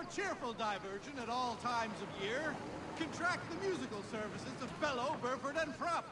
more cheerful diversion at all times of year, contract the musical services of Bellow, Burford, and Frupp.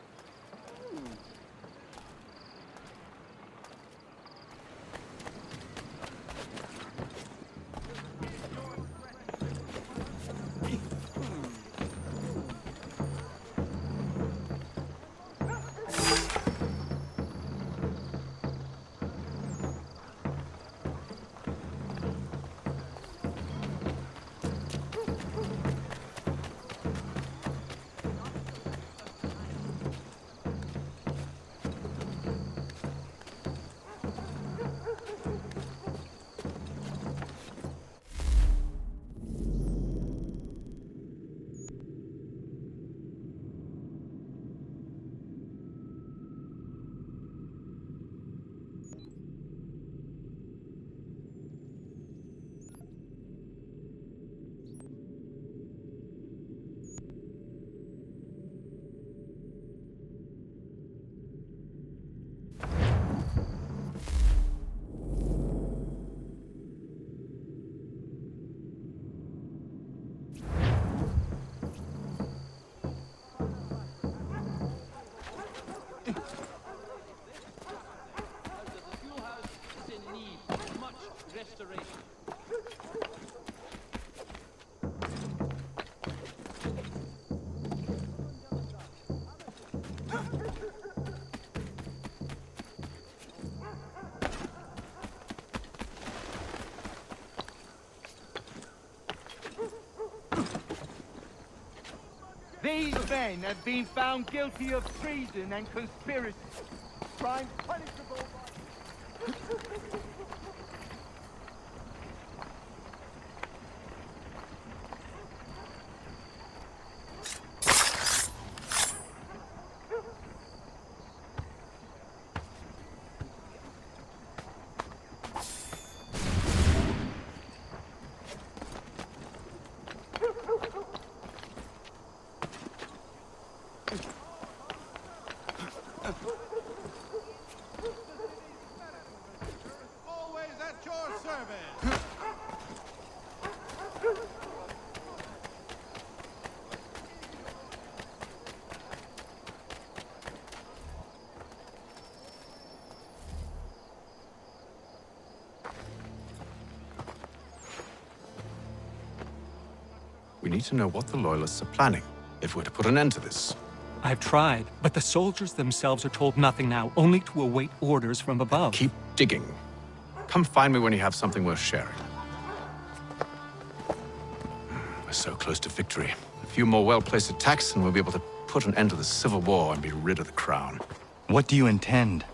These men have been found guilty of treason and conspiracy. Crime punishable by... Always at your service. We need to know what the Loyalists are planning, if we're to put an end to this. I've tried, but the soldiers themselves are told nothing now, only to await orders from above. Keep digging. Come find me when you have something worth sharing. We're so close to victory. A few more well-placed attacks and we'll be able to put an end to the Civil War and be rid of the Crown. What do you intend?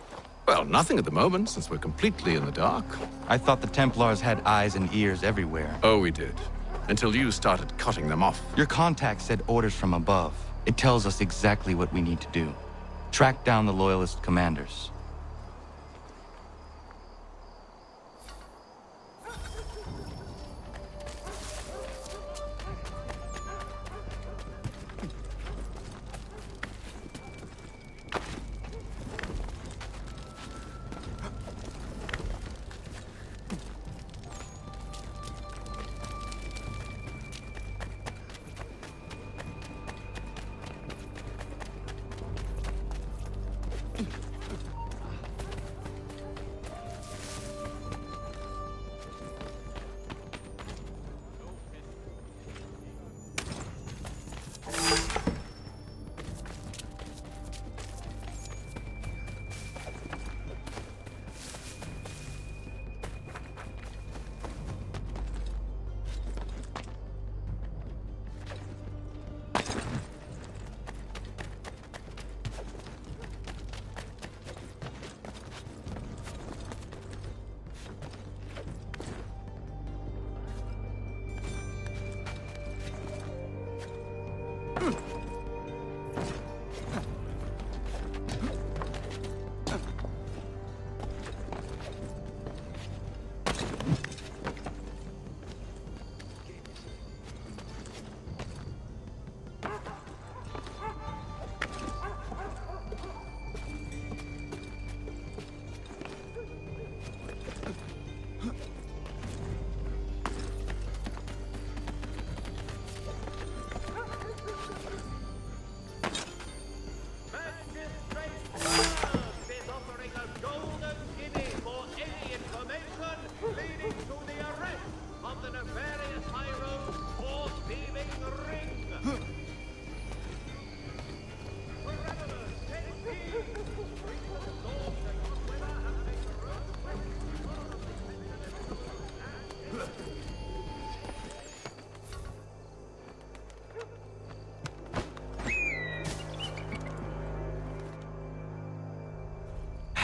Well, nothing at the moment, since we're completely in the dark. I thought the Templars had eyes and ears everywhere. Oh, we did. Until you started cutting them off. Your contact said orders from above. It tells us exactly what we need to do. Track down the Loyalist commanders.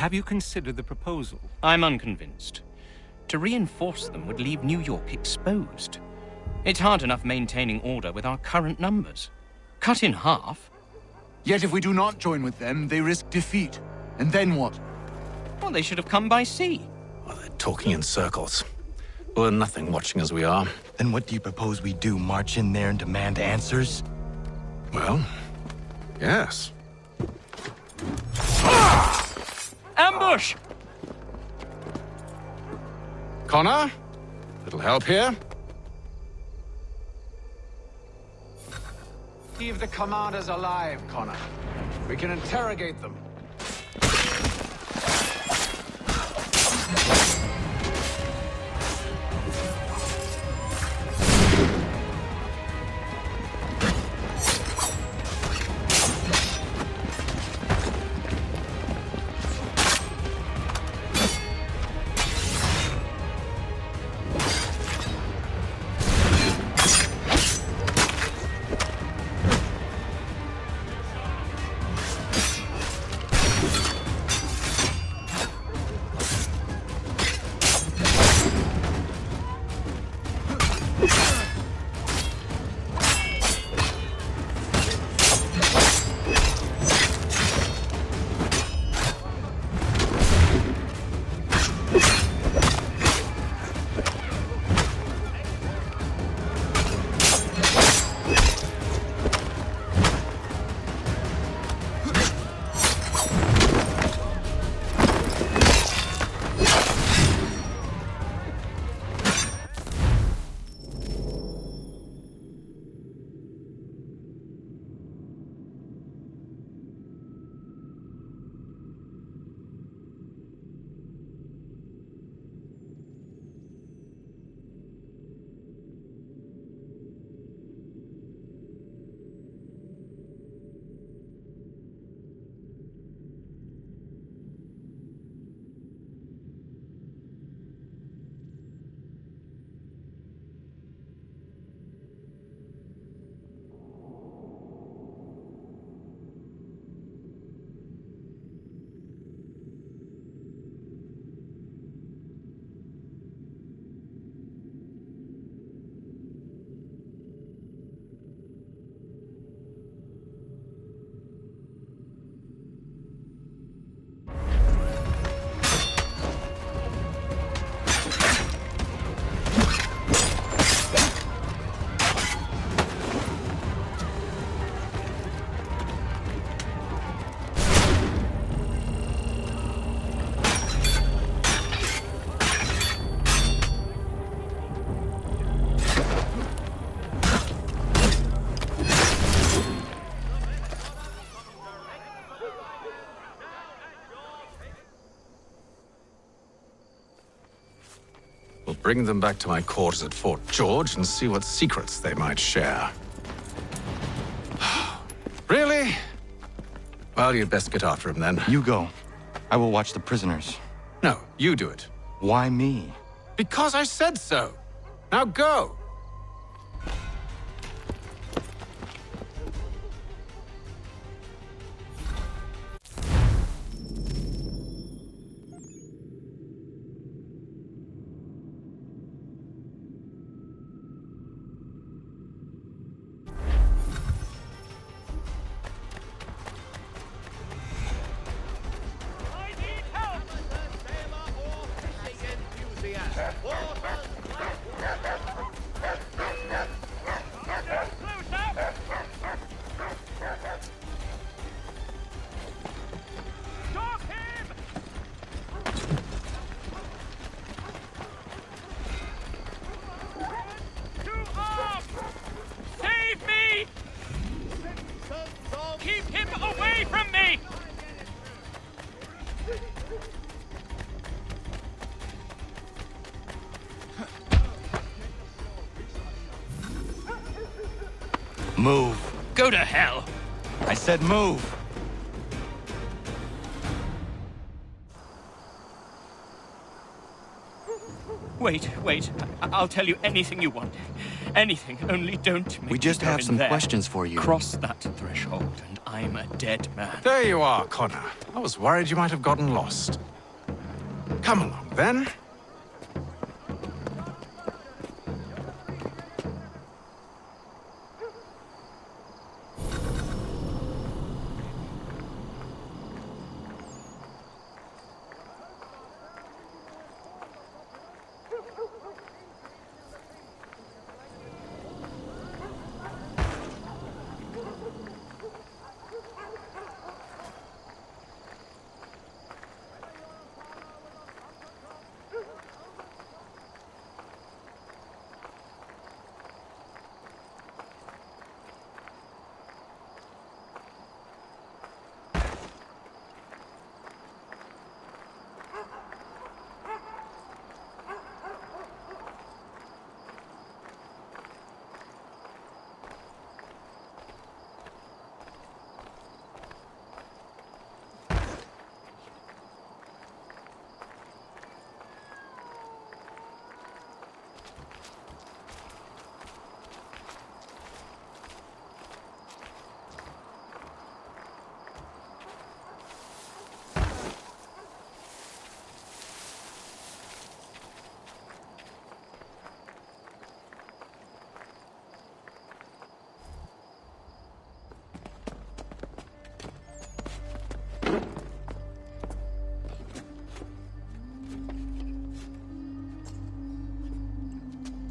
Have you considered the proposal? I'm unconvinced. To reinforce them would leave New York exposed. It's hard enough maintaining order with our current numbers. Cut in half? Yet if we do not join with them, they risk defeat. And then what? Well, they should have come by sea. Well, they're talking in circles. We're nothing watching as we are. Then what do you propose we do? March in there and demand answers? Well, yes. Ambush! Connor? Little help here? Leave the commanders alive, Connor. We can interrogate them. We'll bring them back to my quarters at Fort George and see what secrets they might share. Really? Well, you'd best get after him then. You go. I will watch the prisoners. No, you do it. Why me? Because I said so. Now go. Keep him away from me! Move. Go to hell! I said move. Wait. I'll tell you anything you want. Anything, only don't make We just me go have in some there. questions for you. Cross that threshold, and I'm a dead man. There you are, Connor. I was worried you might have gotten lost. Come along, then.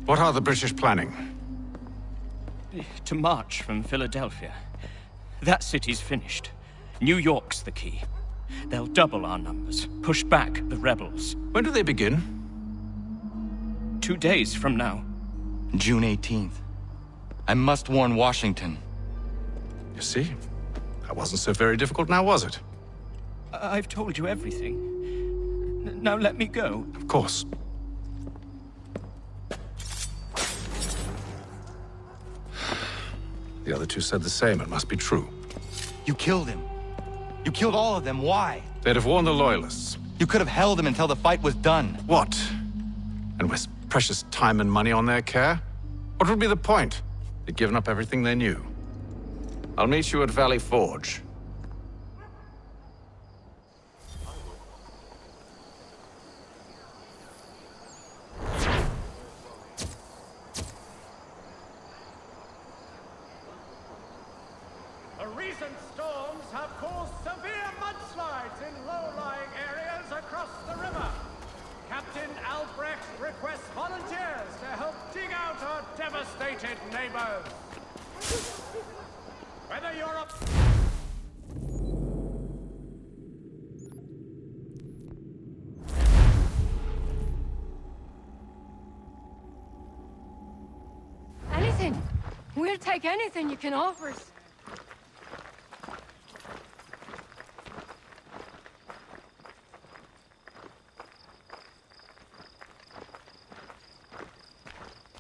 What are the British planning? To march from Philadelphia. That city's finished. New York's the key. They'll double our numbers, push back the rebels. When do they begin? 2 days from now. June 18th. I must warn Washington. You see? That wasn't so very difficult now, was it? I've told you everything. Now let me go. Of course. The other two said the same. It must be true. You killed him. You killed all of them. Why? They'd have warned the Loyalists. You could have held him until the fight was done. What? And waste precious time and money on their care? What would be the point? They'd given up everything they knew. I'll meet you at Valley Forge. The recent storms have caused severe mudslides in low-lying areas across the river. Captain Albrecht requests volunteers to help dig out our devastated neighbors. Whether you're a... Anything. We'll take anything you can offer us.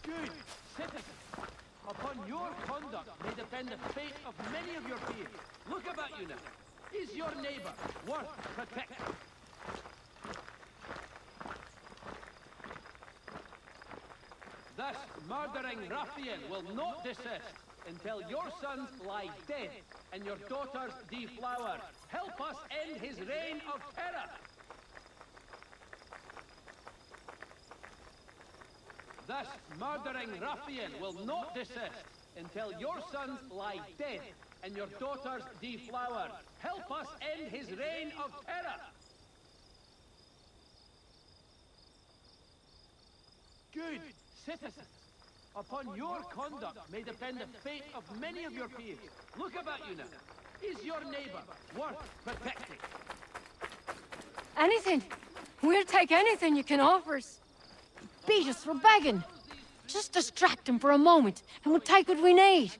Good citizens, upon your conduct may depend the fate of many of your peers. Look about you now. Is your neighbor worth protecting? This murdering ruffian will not desist until your sons lie dead and your daughters deflower. Help us end his reign of terror. This murdering ruffian will not desist until your sons lie dead and your daughters deflower. Help us end his reign of terror. Good citizens, upon your conduct may depend the fate of many of your peers. Look about you now. Is your neighbor worth protecting? Anything. We'll take anything you can offer us. Beat us for begging. Just distract him for a moment, and we'll take what we need.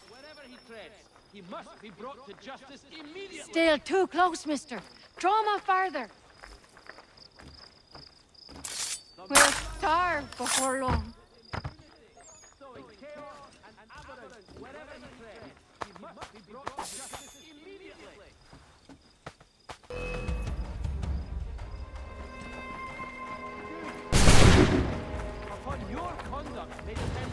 Wherever he treads, he must be brought to justice immediately. Still too close, mister. Draw him out farther. We'll starve before long. Sowing chaos and avarice wherever he treads, he must be brought to justice immediately. Upon your conduct may depend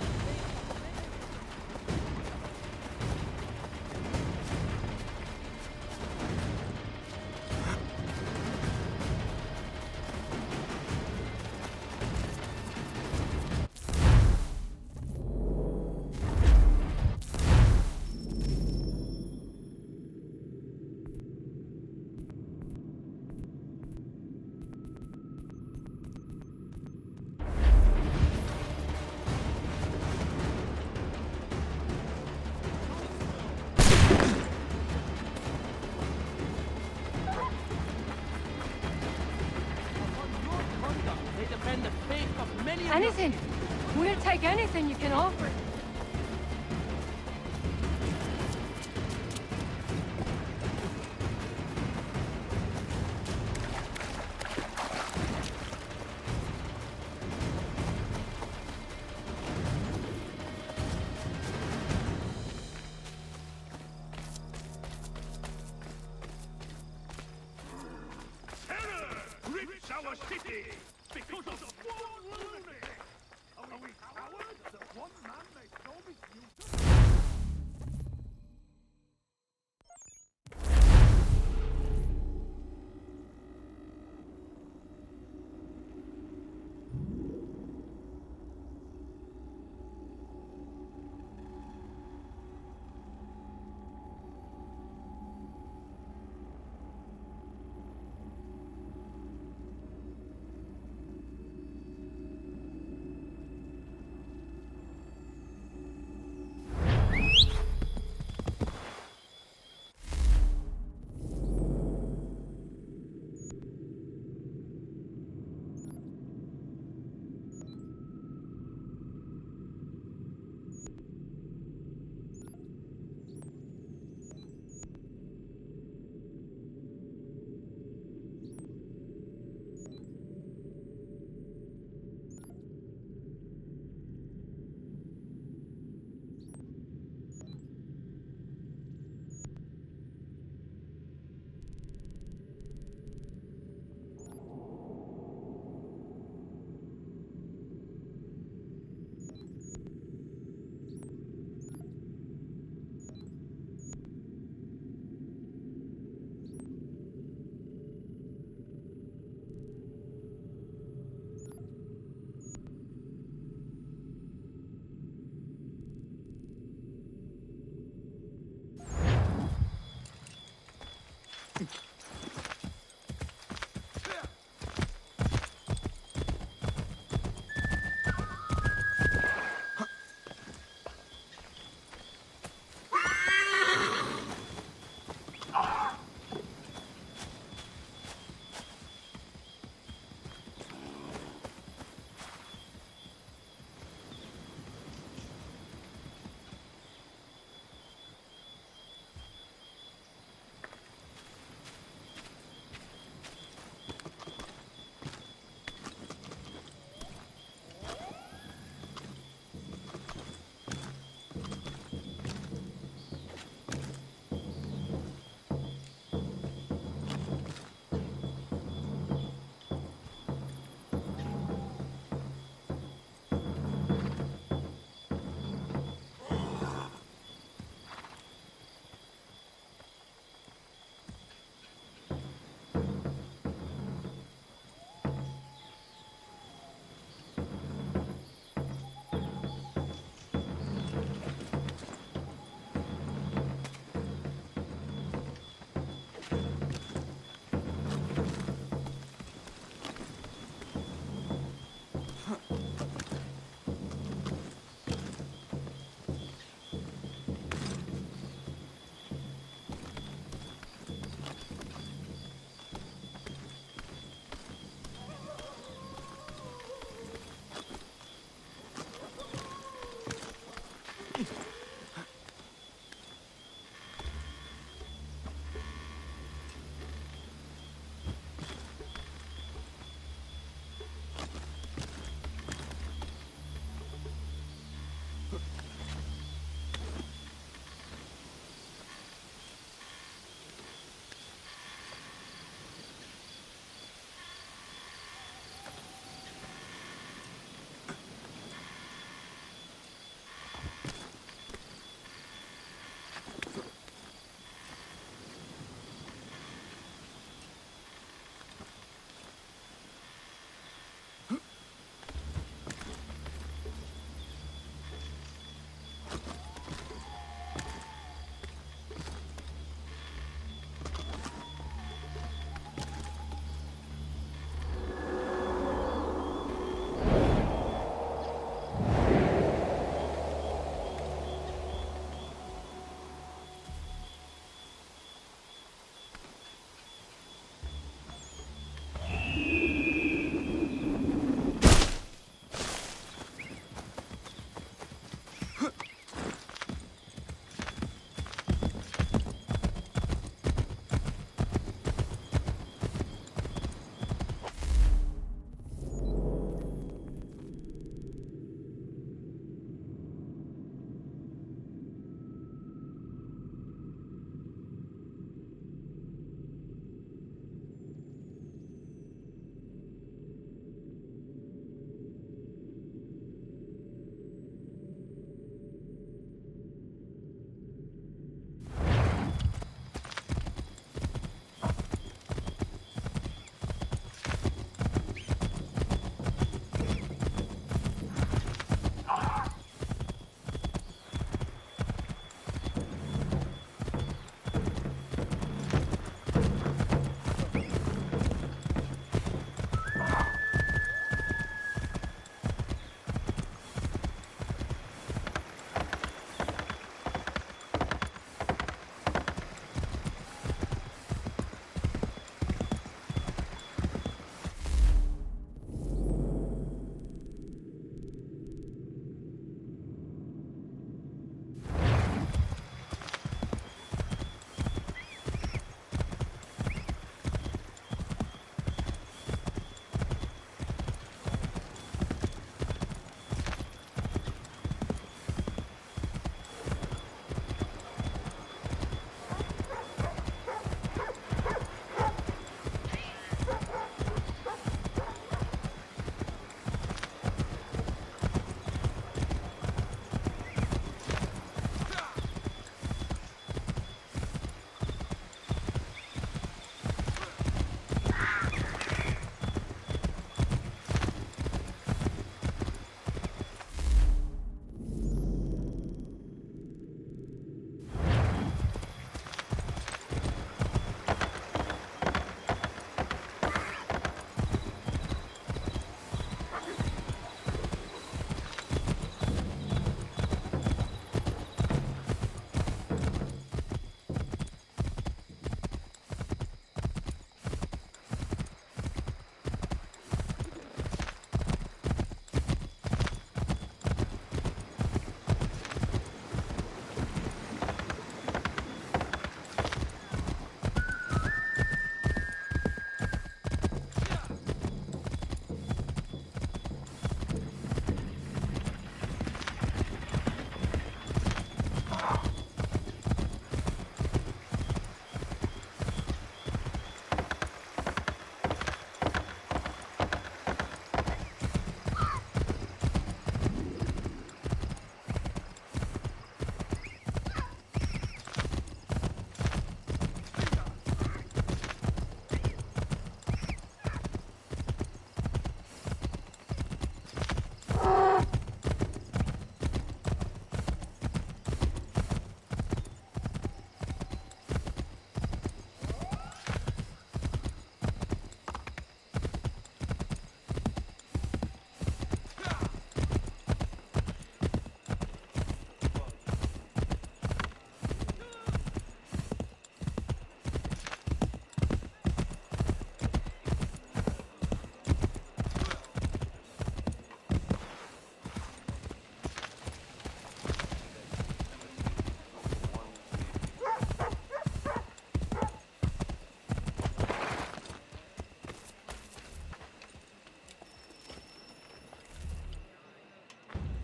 Anything. We'll take anything you can offer. Terror grips our city because of one lunatic. Are we cowards that one man may so misuse us?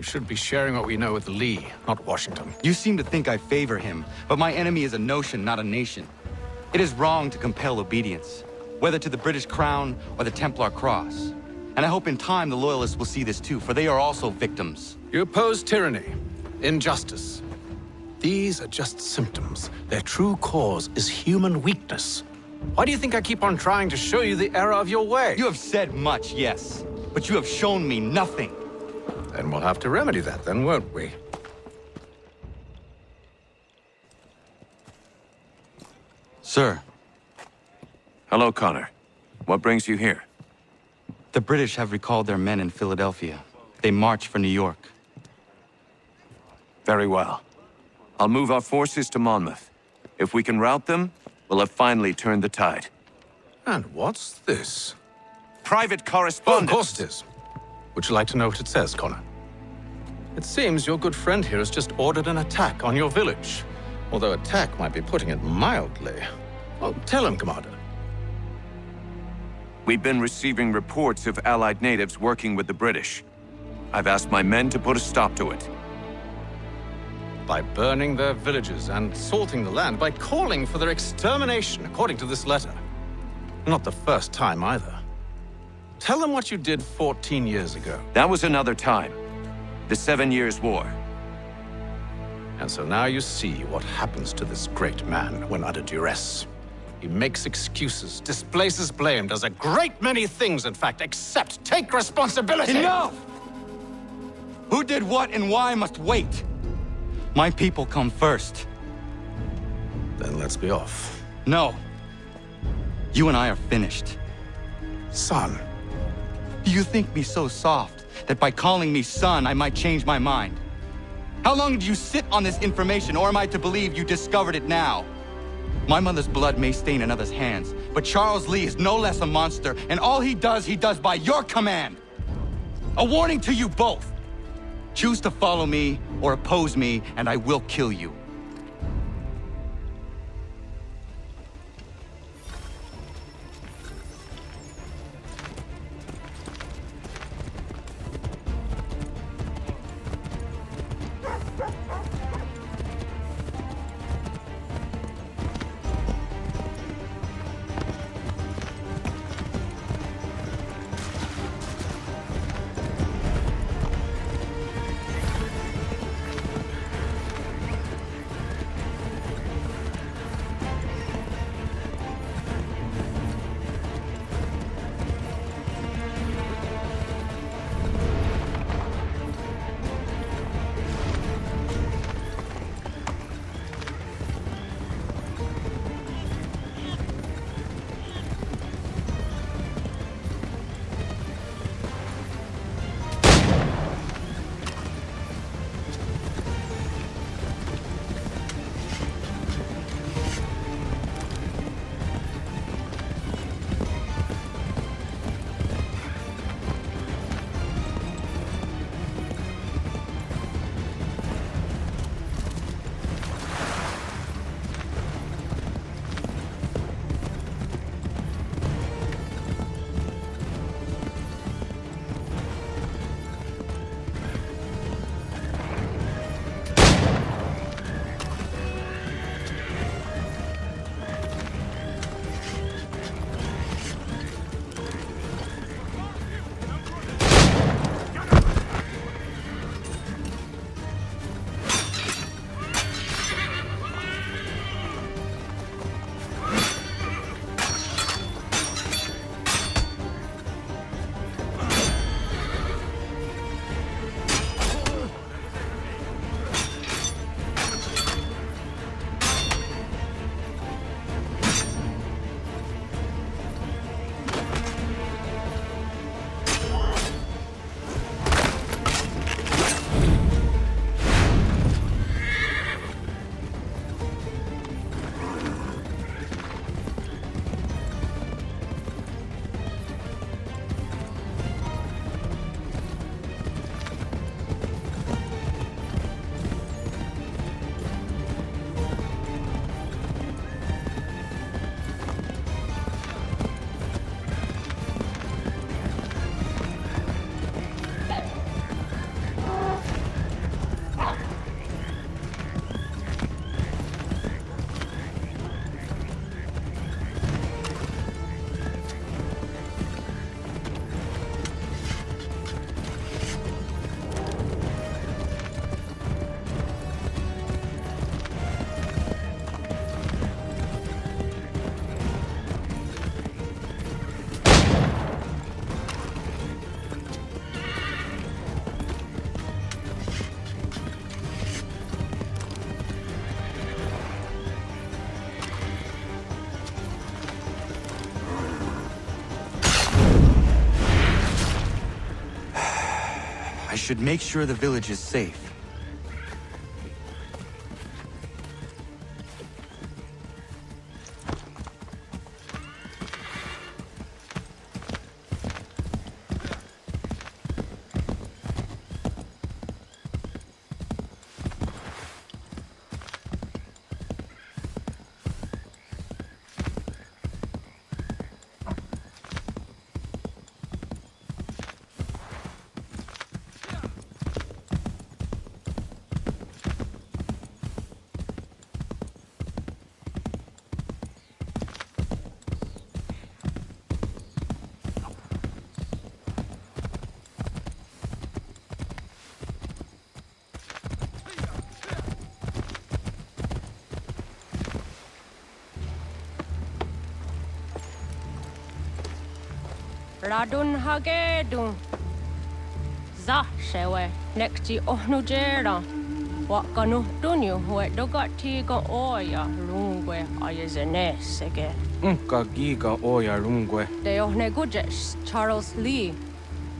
should be sharing what we know with Lee, not Washington. You seem to think I favor him, but my enemy is a notion, not a nation. It is wrong to compel obedience, whether to the British Crown or the Templar Cross. And I hope in time the Loyalists will see this too, for they are also victims. You oppose tyranny, injustice. These are just symptoms. Their true cause is human weakness. Why do you think I keep on trying to show you the error of your way? You have said much, yes, but you have shown me nothing. Then we'll have to remedy that then, won't we? Sir, Hello, Connor. What brings you here? the British have recalled their men in Philadelphia. They march for New York. Very well. I'll move our forces to Monmouth. If we can rout them, we'll have finally turned the tide. And what's this? Private Oh, of correspondence! course it is. Would you like to know what it says, Connor? It seems your good friend here has just ordered an attack on your village. Although attack might be putting it mildly. Well, tell him, Commander. We've been receiving reports of Allied natives working with the British. I've asked my men to put a stop to it. By burning their villages and salting the land, by calling for their extermination, according to this letter. Not the first time, either. Tell them what you did 14 years ago. That was another time. The 7 Years' War. And so now you see what happens to this great man when under duress. He makes excuses, displaces blame, does a great many things, in fact, except take responsibility! Enough! Who did what and why must wait. My people come first. Then let's be off. No. You and I are finished. Son. Do you think me so soft that by calling me son, I might change my mind? How long did you sit on this information, or am I to believe you discovered it now? My mother's blood may stain another's hands, but Charles Lee is no less a monster, and all he does by your command. A warning to you both. Choose to follow me or oppose me, and I will kill you. should make sure the village is safe. Radun hagedun. Za shewe nekti ohnujera. Wakanu dunyu we dogati go oya rungwe ayezenesege. Unka giga oya rungwe. De ohne gujes Charles Lee.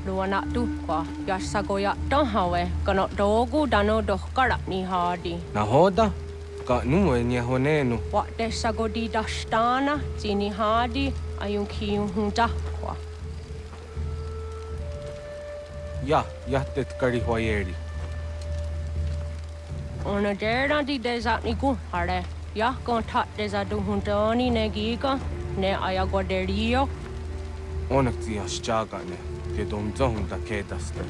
Luana tukwa yasagoya donhawe kano dogu dano dohkara ni hadi. Nahoda? Ka nuwe nye honenu. Wa de sagodi dashtana tini hadi ayun kiyun hundakwa. Ja, jahtet kari huajeri. Ona dera di desa ni hare. Ya kon tat desa du hundani ne giga ne ayaguaderio. Onneksijas jagane. Te domza hunda kedaste.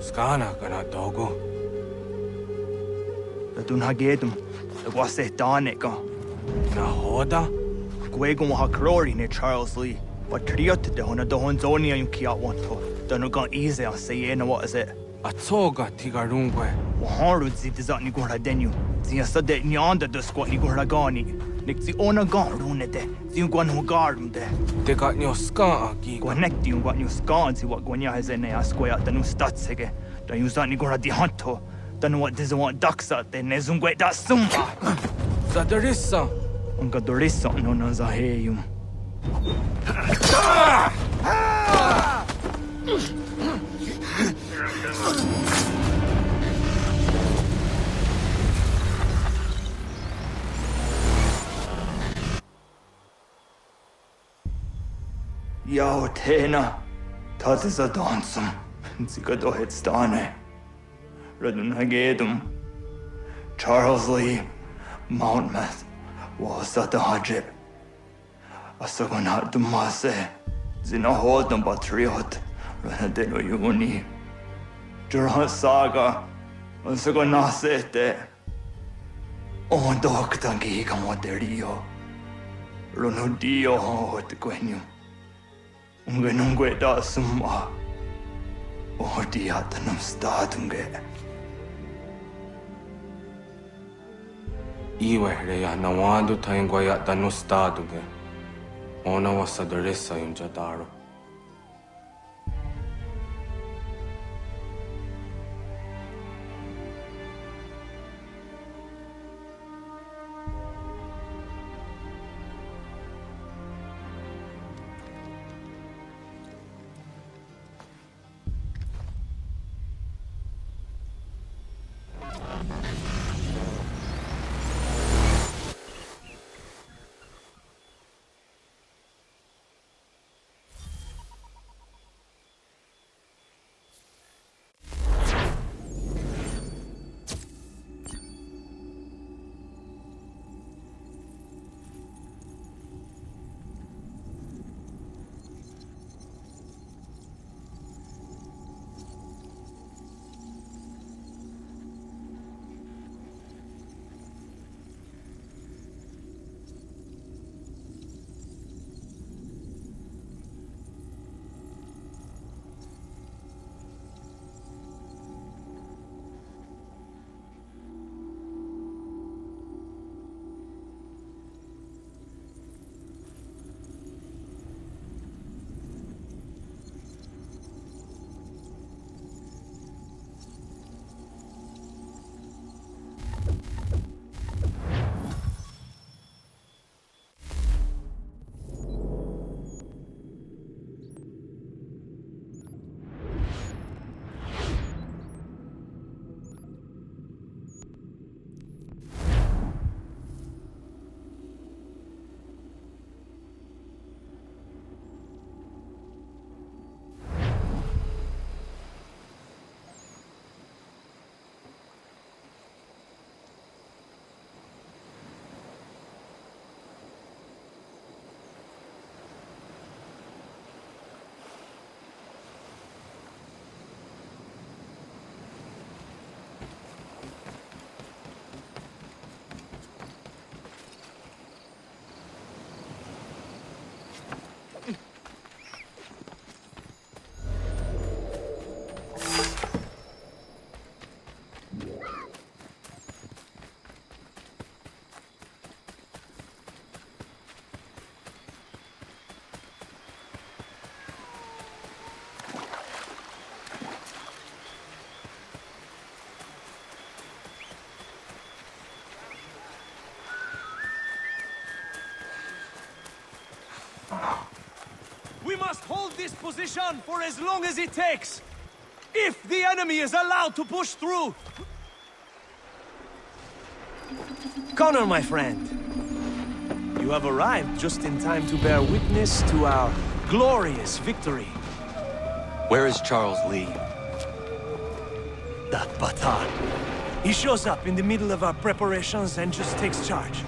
Skana kana dogo. Radun hagedum. Wase danika. Nahoda? Gwegum ha krori ne Charles Lee. But triot de hona do honzonia yung kia wanto. Danugan easy on say na what is it? Atsoga tiga rungwe. Waharu zi dizat ni gora denu. Zia sade nyanda do squat ni gora gani. Niksi ona garunete, si un guan garunte. Te got nyo ska giga. Guanecti un guan you scan si what guanya has in a square at the new statsege. Da you zani gora di hanto. Then what does want ducks at the nezungwe da sumba. Zadarissa. Unga dorissa no nazaheyum. Yao tena, dat is a dansum. Zika dohet stane. Redun hagedum. Charles Lee, Mountmouth, was at the Hajib. Asagonat Dumase, Zinahodam Patriot, Renadeno Uni. Durhan Saga, Asagonasete. On doctor Giga Moderio. Ronudio hot Gwenum. Ungenungue da summa. Odiatanum statunge. Iwe reya nawadu taingwaya danu staduge. Ona wasadarissa yung jadaro. We must hold this position for as long as it takes. If the enemy is allowed to push through. Connor, my friend. You have arrived just in time to bear witness to our glorious victory. Where is Charles Lee? That Batar. He shows up in the middle of our preparations and just takes charge.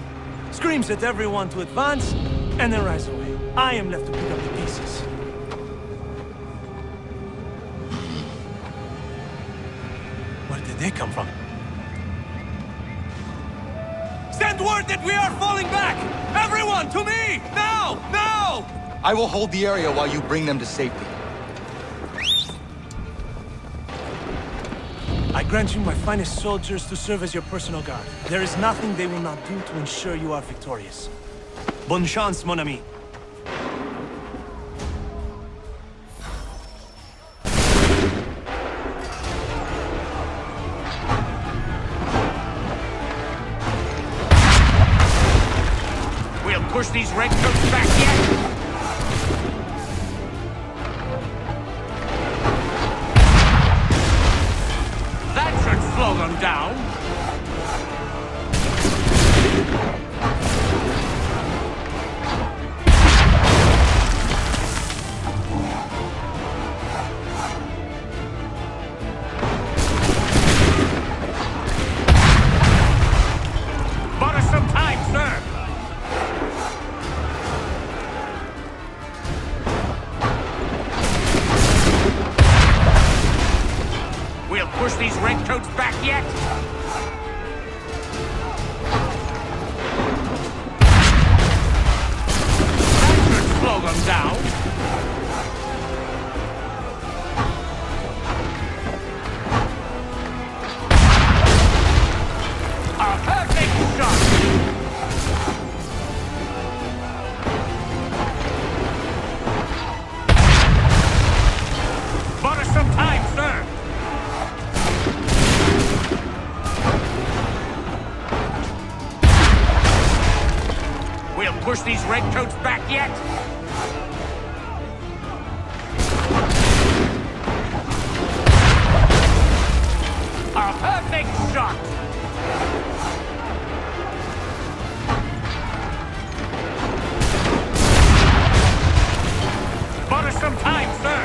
Screams at everyone to advance, and then rides away. I am left to pick up the pieces. Where did they come from? Send word that we are falling back! Everyone, to me! Now! Now! I will hold the area while you bring them to safety. I grant you my finest soldiers to serve as your personal guard. There is nothing they will not do to ensure you are victorious. Bonne chance, mon ami. We'll push these redcoats back yet! Slow them down. Bought us some time, sir. We'll push these redcoats back yet? That should slow them down. A perfect shot! Bought us some time, sir. Push these redcoats back yet? A perfect shot! Bought us some time, sir!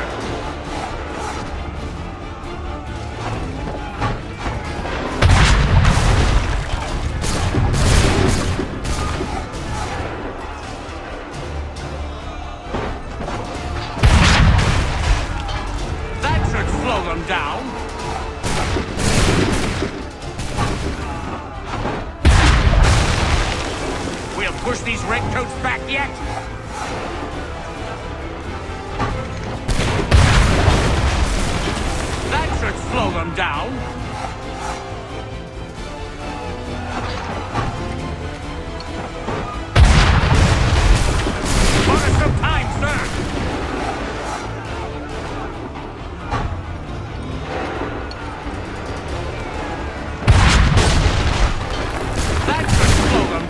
Slow them down. We'll push these redcoats back yet? That should slow them down. Bought us some time, sir.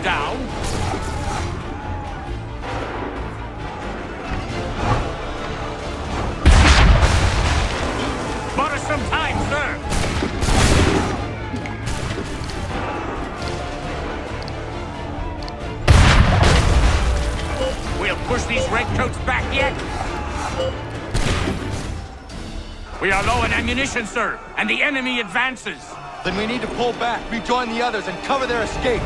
Down. Bought us some time, sir. We'll push these redcoats back yet? We are low on ammunition, sir, and the enemy advances. Then we need to pull back, rejoin the others, and cover their escape.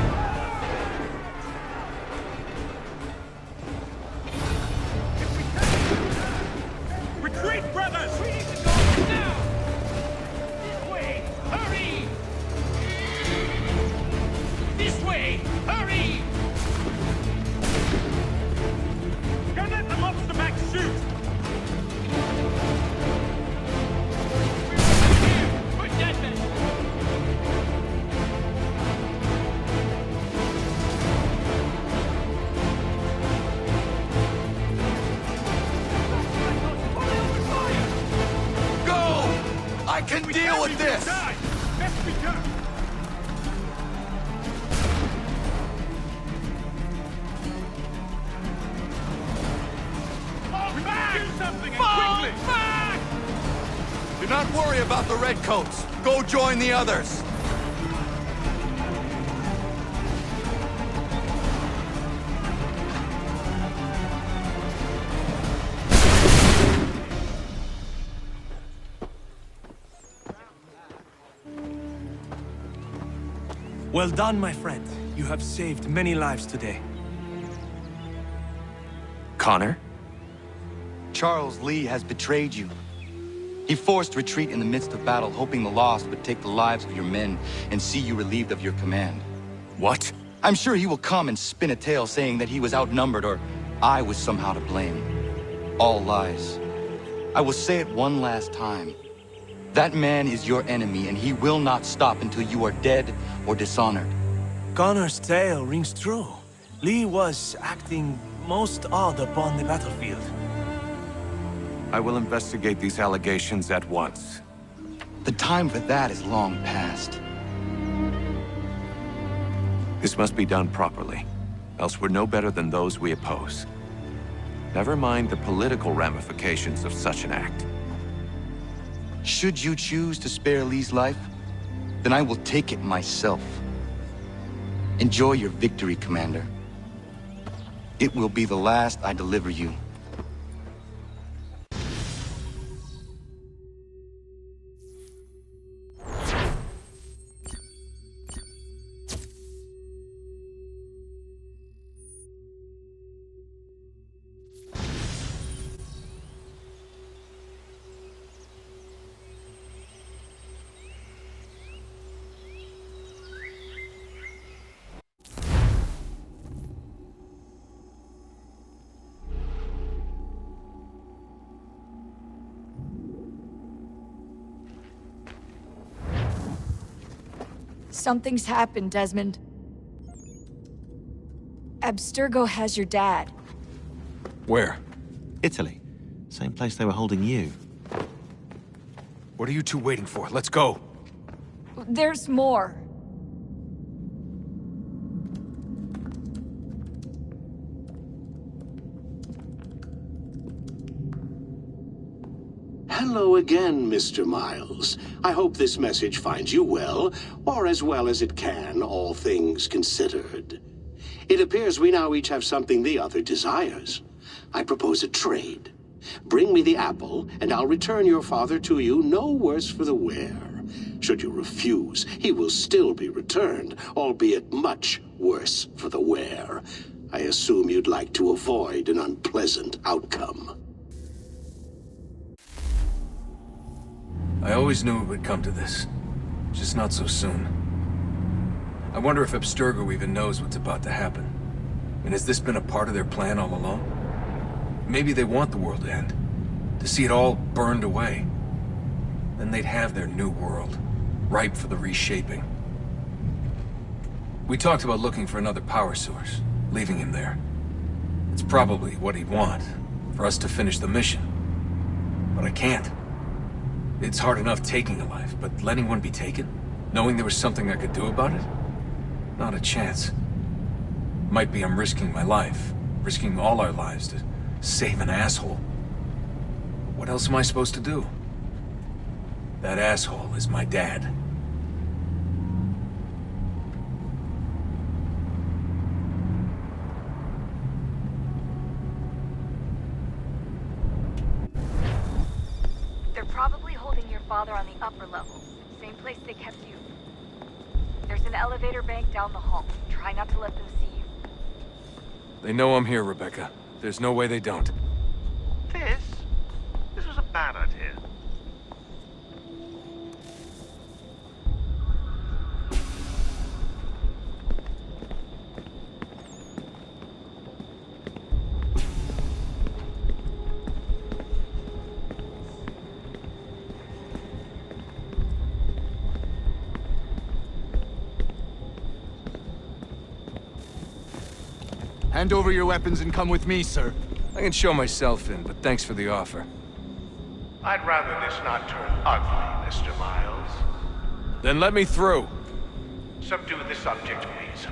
I can deal with this! Best we can! Fall back! Do something quickly! Back! Do not worry about the redcoats. Go join the others. Well done, my friend. You have saved many lives today. Connor? Charles Lee has betrayed you. He forced retreat in the midst of battle, hoping the lost would take the lives of your men and see you relieved of your command. What? I'm sure he will come and spin a tale saying that he was outnumbered or I was somehow to blame. All lies. I will say it one last time. That man is your enemy, and he will not stop until you are dead or dishonored. Connor's tale rings true. Lee was acting most odd upon the battlefield. I will investigate these allegations at once. The time for that is long past. This must be done properly, else we're no better than those we oppose. Never mind the political ramifications of such an act. Should you choose to spare Lee's life, then I will take it myself. Enjoy your victory, Commander. It will be the last I deliver you. Something's happened, Desmond. Abstergo has your dad. Where? Italy. Same place they were holding you. What are you two waiting for? Let's go! There's more. Hello again, Mr. Miles. I hope this message finds you well, or as well as it can, all things considered. It appears we now each have something the other desires. I propose a trade. Bring me the apple, and I'll return your father to you no worse for the wear. Should you refuse, he will still be returned, albeit much worse for the wear. I assume you'd like to avoid an unpleasant outcome. I always knew it would come to this. Just not so soon. I wonder if Abstergo even knows what's about to happen. And has this been a part of their plan all along? Maybe they want the world to end. To see it all burned away. Then they'd have their new world, ripe for the reshaping. We talked about looking for another power source, leaving him there. It's probably what he'd want, for us to finish the mission. But I can't. It's hard enough taking a life, but letting one be taken? Knowing there was something I could do about it? Not a chance. Might be I'm risking my life, risking all our lives to save an asshole. What else am I supposed to do? That asshole is my dad. They're probably holding your father on the upper level, same place they kept you. There's an elevator bank down the hall. Try not to let them see you. They know I'm here, Rebecca. There's no way they don't. This was a bad idea. Hand over your weapons and come with me, sir. I can show myself in, but thanks for the offer. I'd rather this not turn ugly, Mr. Miles. Then let me through. Subdue the subject, please.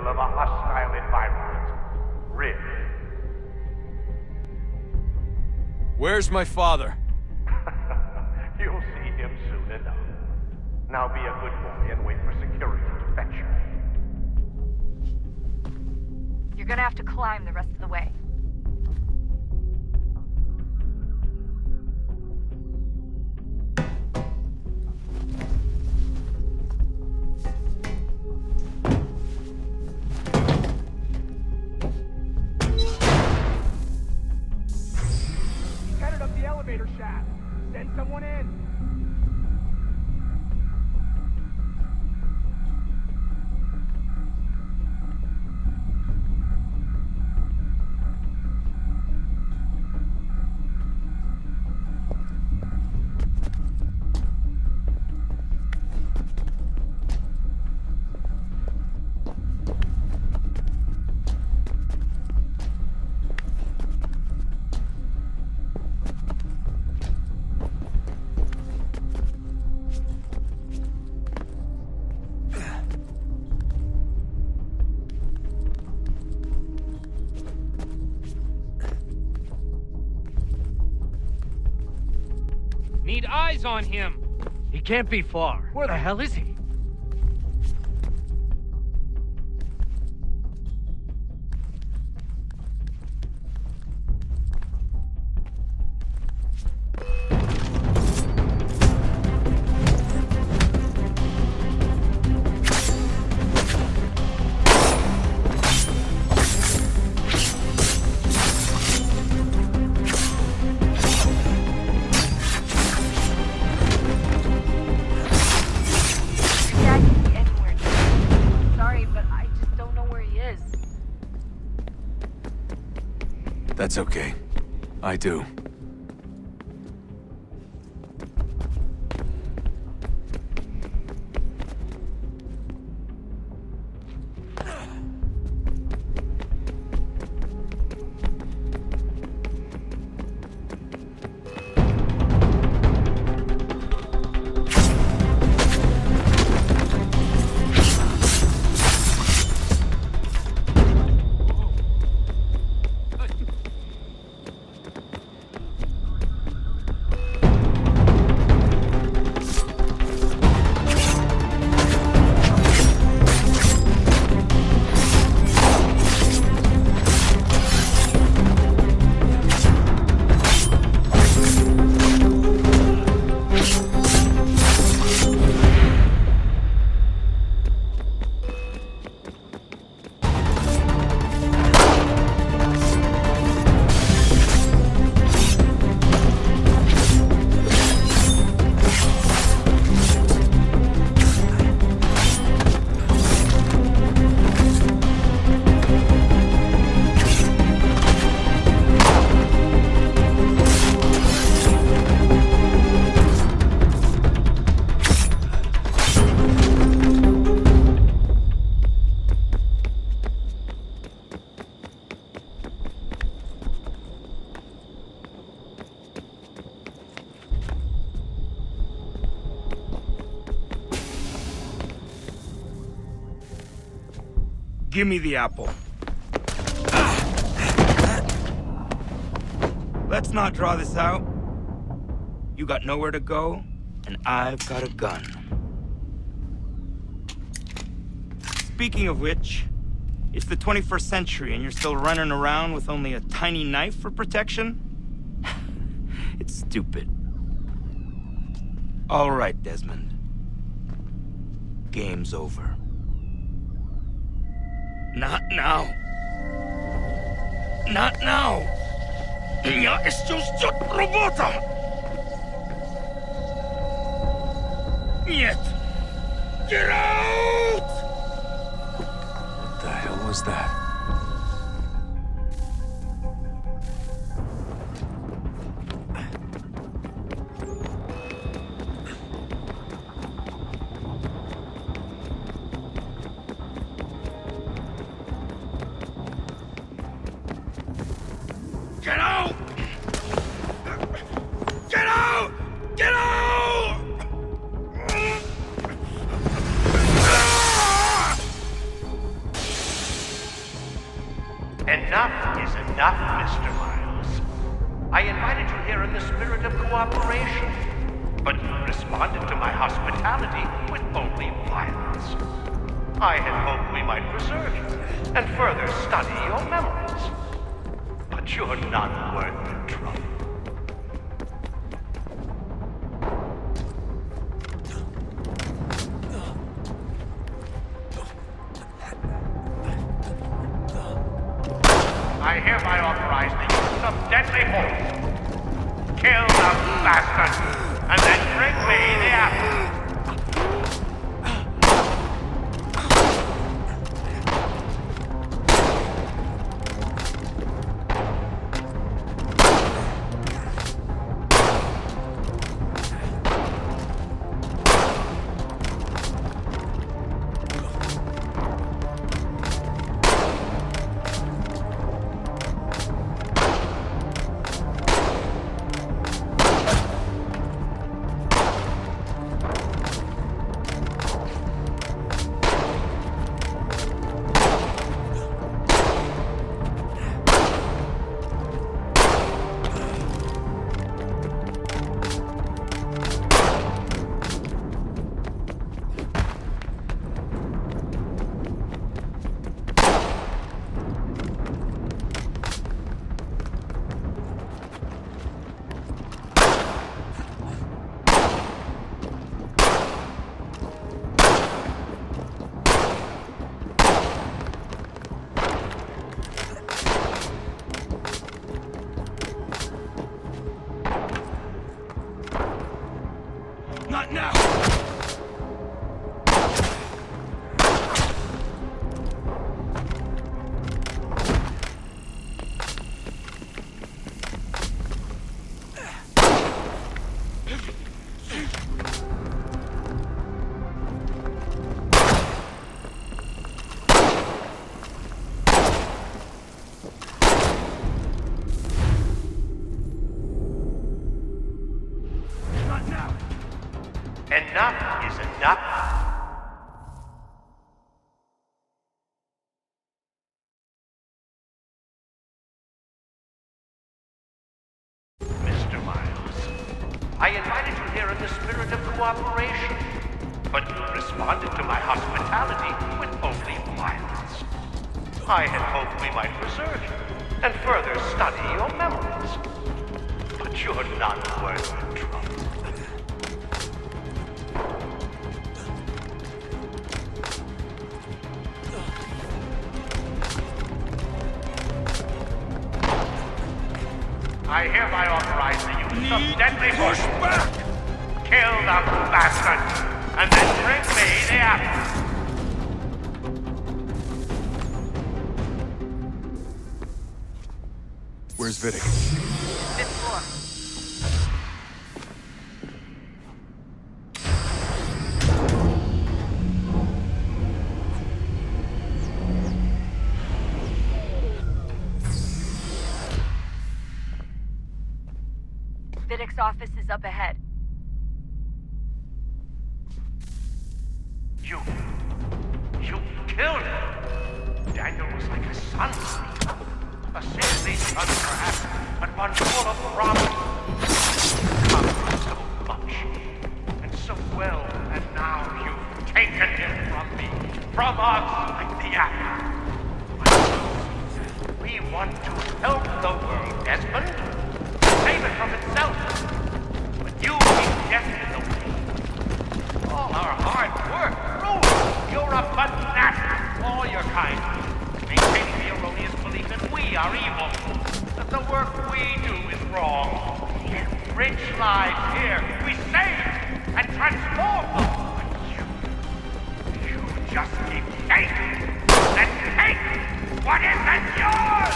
of a hostile environment. Really. Where's my father? You'll see him soon enough. Now be a good boy and wait for security to fetch you. You're gonna have to climb the rest of the way. Headed up the elevator shaft. Send someone in. Need eyes on him. He can't be far. Where the hell is he? That's okay. I do. Give me the apple. Let's not draw this out. You got nowhere to go, and I've got a gun. Speaking of which, it's the 21st century and you're still running around with only a tiny knife for protection? It's stupid. All right, Desmond. Game's over. Not now. Not now. Я еще ждет работа. Нет. Get out! What the hell was that? Get out! Get out! Get out! Enough is enough, Mr. Miles. I invited you here in the spirit of cooperation, but you responded to my hospitality with only violence. I had hoped we might preserve you and further study your memories. But you're not worth the trouble. I hereby authorize the use of deadly force. Kill the bastard, and then bring me the apple. Not now! Enough is enough. Mr. Miles, I invited you here in the spirit of cooperation, but you responded to my hospitality with only violence. I had hoped we might preserve you and further study your memories, but you're not worth the trouble. I hereby authorize the use of deadly force. Kill the bastard, and then bring me the apple. Where's Vidic? Fifth floor. Vidic's office is up ahead. You killed him. Daniel was like a son to me. A sickly son, perhaps, but one full of promise. Come so much, and so well, and now you've taken him from me, from us, like the apple. We want to help the world, Desmond. Save it from itself. But you keep getting in the way. All our hard work ruined. You're a fanatic. All your kind. Maintaining the erroneous belief that we are evil. That the work we do is wrong. We enrich lives here. We save and transform them. But you just keep taking and take what isn't yours.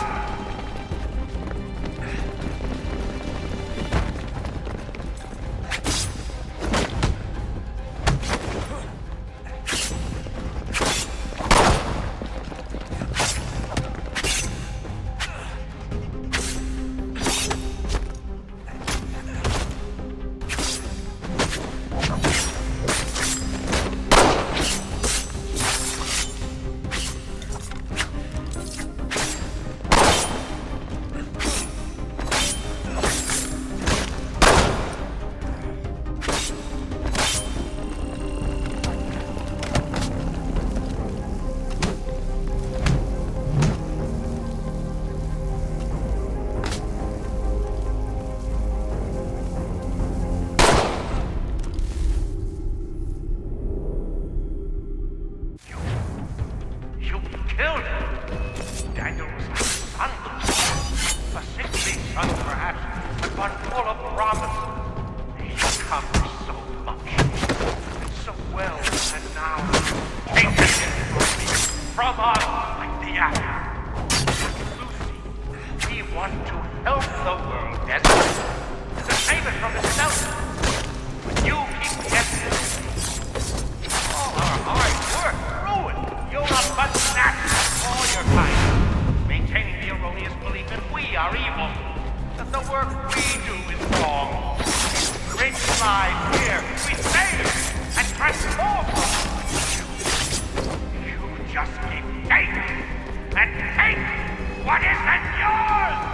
killed him. Daniel was my son. A sickly son, perhaps, but one full of promise. He accomplished so much. And so well, and now, taken him from us like the apple. Lucy, we want to help the world, Desmond. To save it from itself. But you keep guessing. All our hard work ruined. You're not but snatched all your kind. Maintaining the erroneous belief that we are evil. That the work we do is wrong. Great lives here. We save and transform them. You just keep taking and take what isn't yours!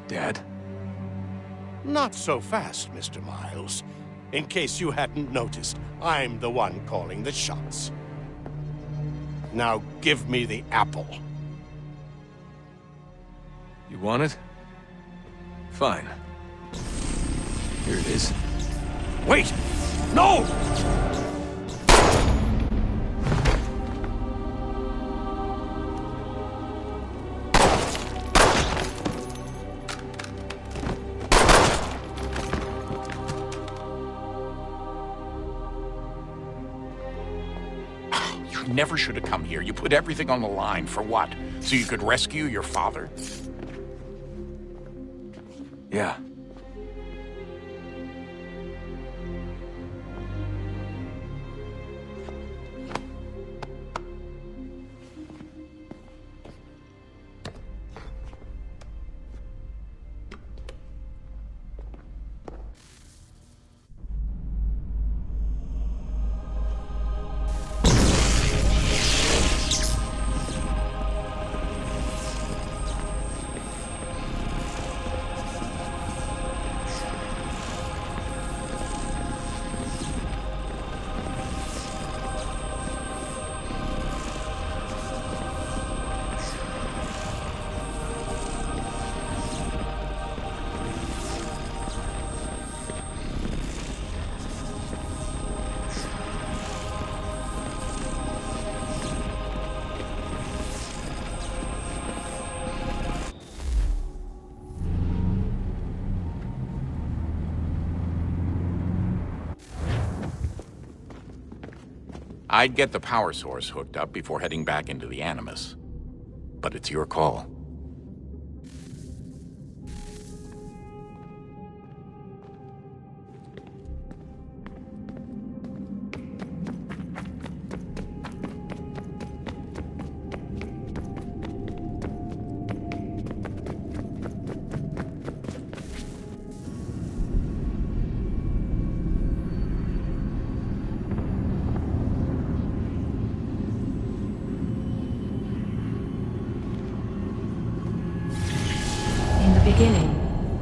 Dad? Not so fast, Mr. Miles. In case you hadn't noticed, I'm the one calling the shots. Now give me the apple. You want it? Fine. Here it is. Wait! No! You never should have come here. You put everything on the line. For what? So you could rescue your father? Yeah. I'd get the power source hooked up before heading back into the Animus. But it's your call.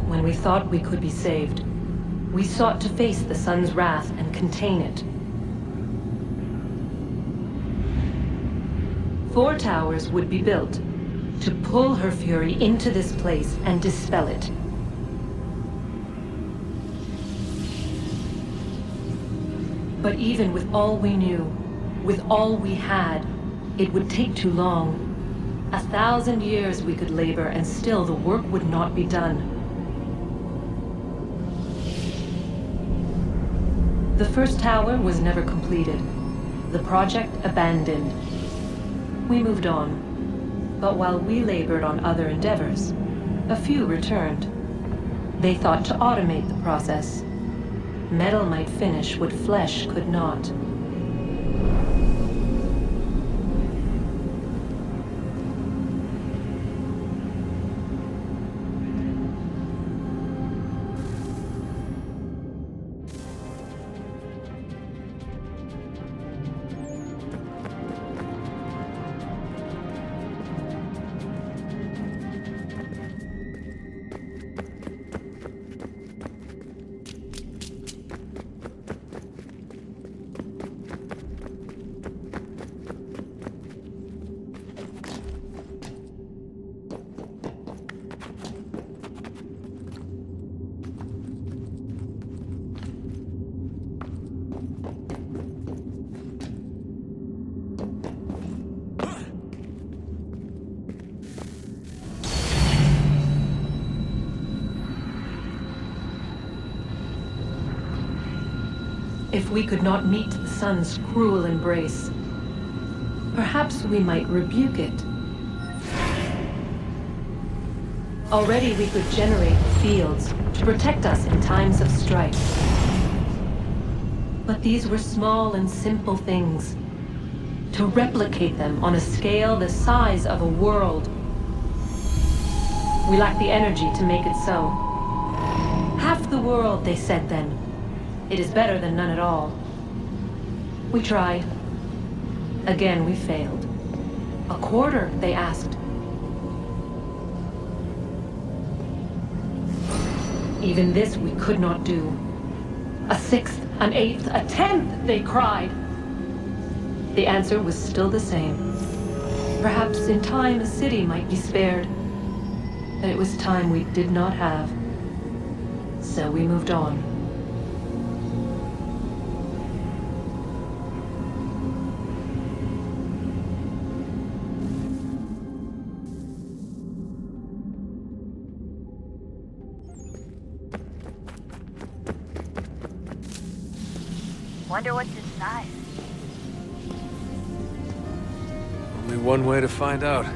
When we thought we could be saved, we sought to face the sun's wrath and contain it. 4 towers would be built to pull her fury into this place and dispel it. But even with all we knew, with all we had, it would take too long. 1,000 years we could labor and still the work would not be done. The first tower was never completed. The project abandoned. We moved on. But while we labored on other endeavors, a few returned. They thought to automate the process. Metal might finish what flesh could not. If we could not meet the sun's cruel embrace, perhaps we might rebuke it. Already we could generate fields to protect us in times of strife. But these were small and simple things. To replicate them on a scale the size of a world, we lacked the energy to make it so. Half the world, they said then. It is better than none at all. We tried. Again, we failed. A quarter, they asked. Even this we could not do. A sixth, an eighth, a tenth, they cried. The answer was still the same. Perhaps in time a city might be spared. But it was time we did not have. So we moved on. Wonder what's inside. Only one way to find out.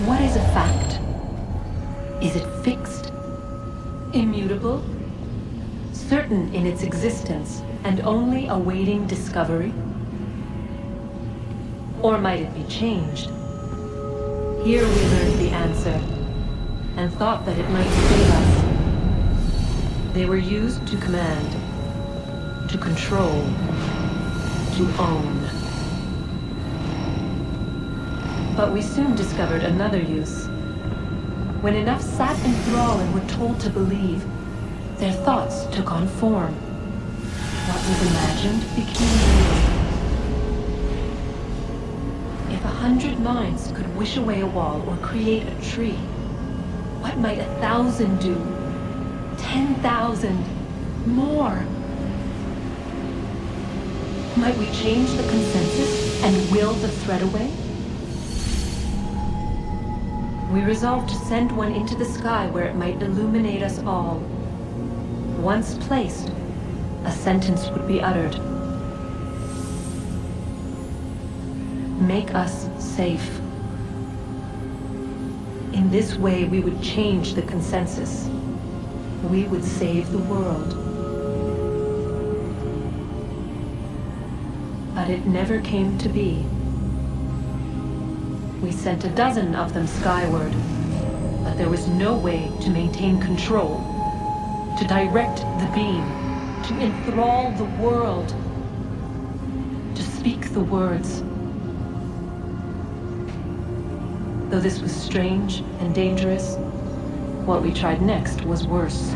What is a fact? Is it fixed? Immutable? Certain in its existence and only awaiting discovery? Or might it be changed? Here we learned the answer, and thought that it might save us. They were used to command, to control, to own. But we soon discovered another use. When enough sat in thrall and were told to believe, their thoughts took on form. What was imagined became real. If 100 minds could wish away a wall or create a tree, what might 1,000 do? 10,000? More? Might we change the consensus and will the threat away? We resolved to send one into the sky where it might illuminate us all. Once placed, a sentence would be uttered. Make us safe. In this way, we would change the consensus. We would save the world. But it never came to be. We sent a dozen of them skyward, but there was no way to maintain control, to direct the beam, to enthrall the world, to speak the words. Though this was strange and dangerous, what we tried next was worse.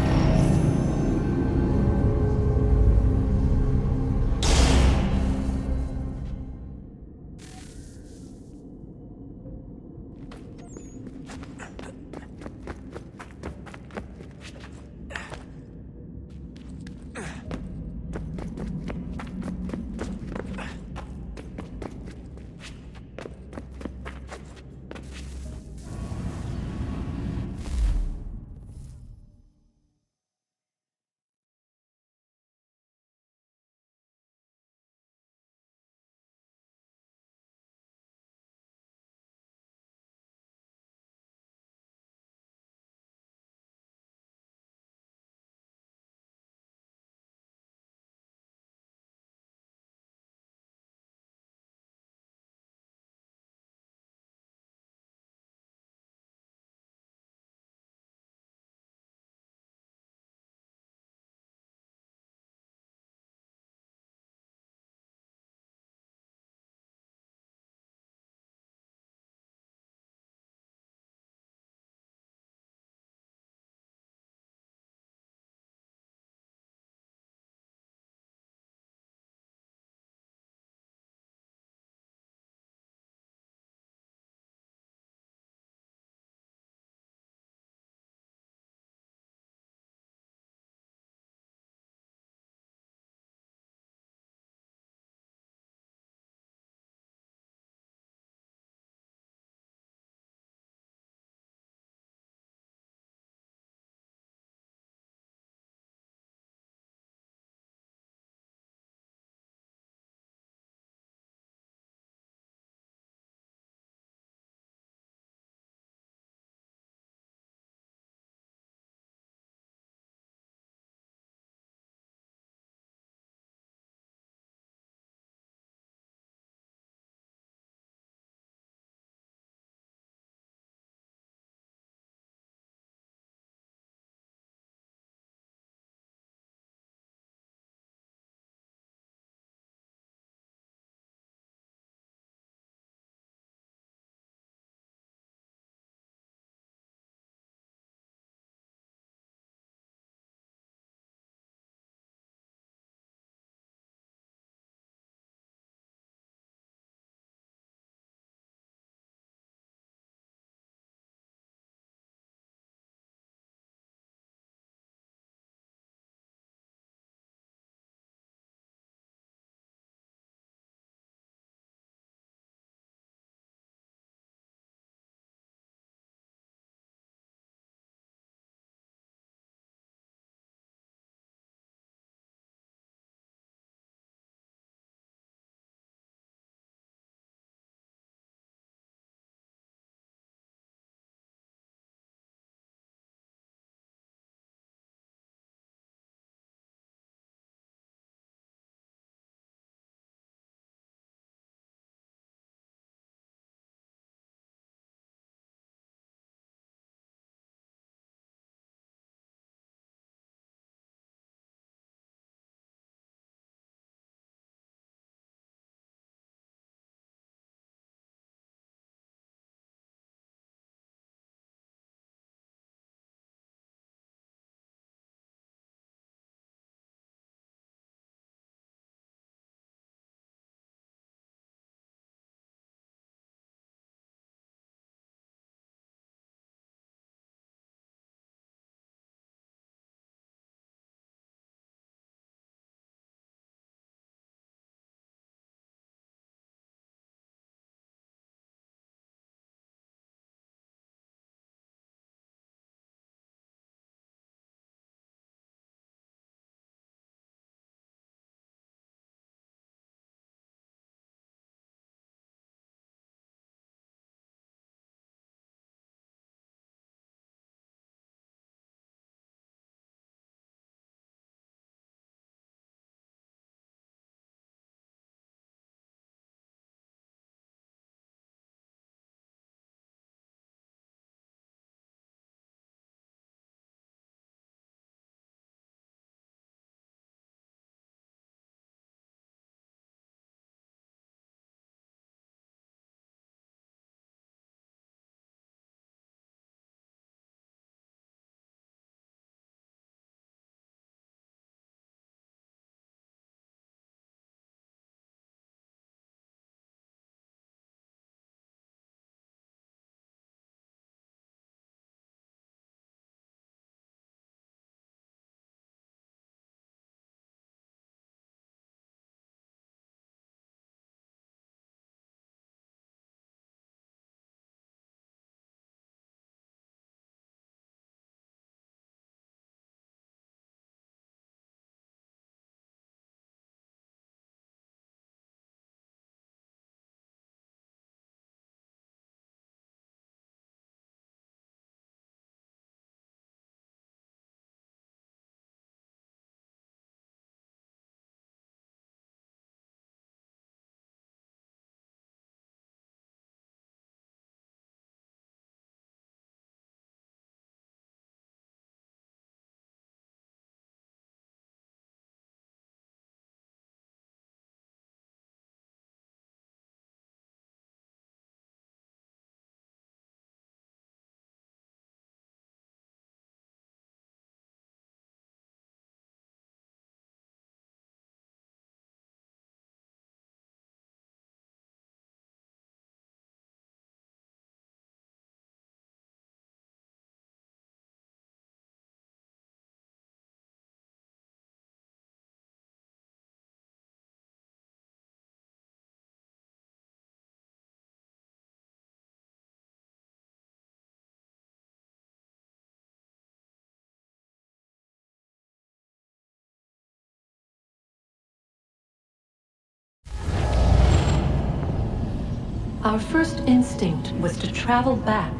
Our first instinct was to travel back,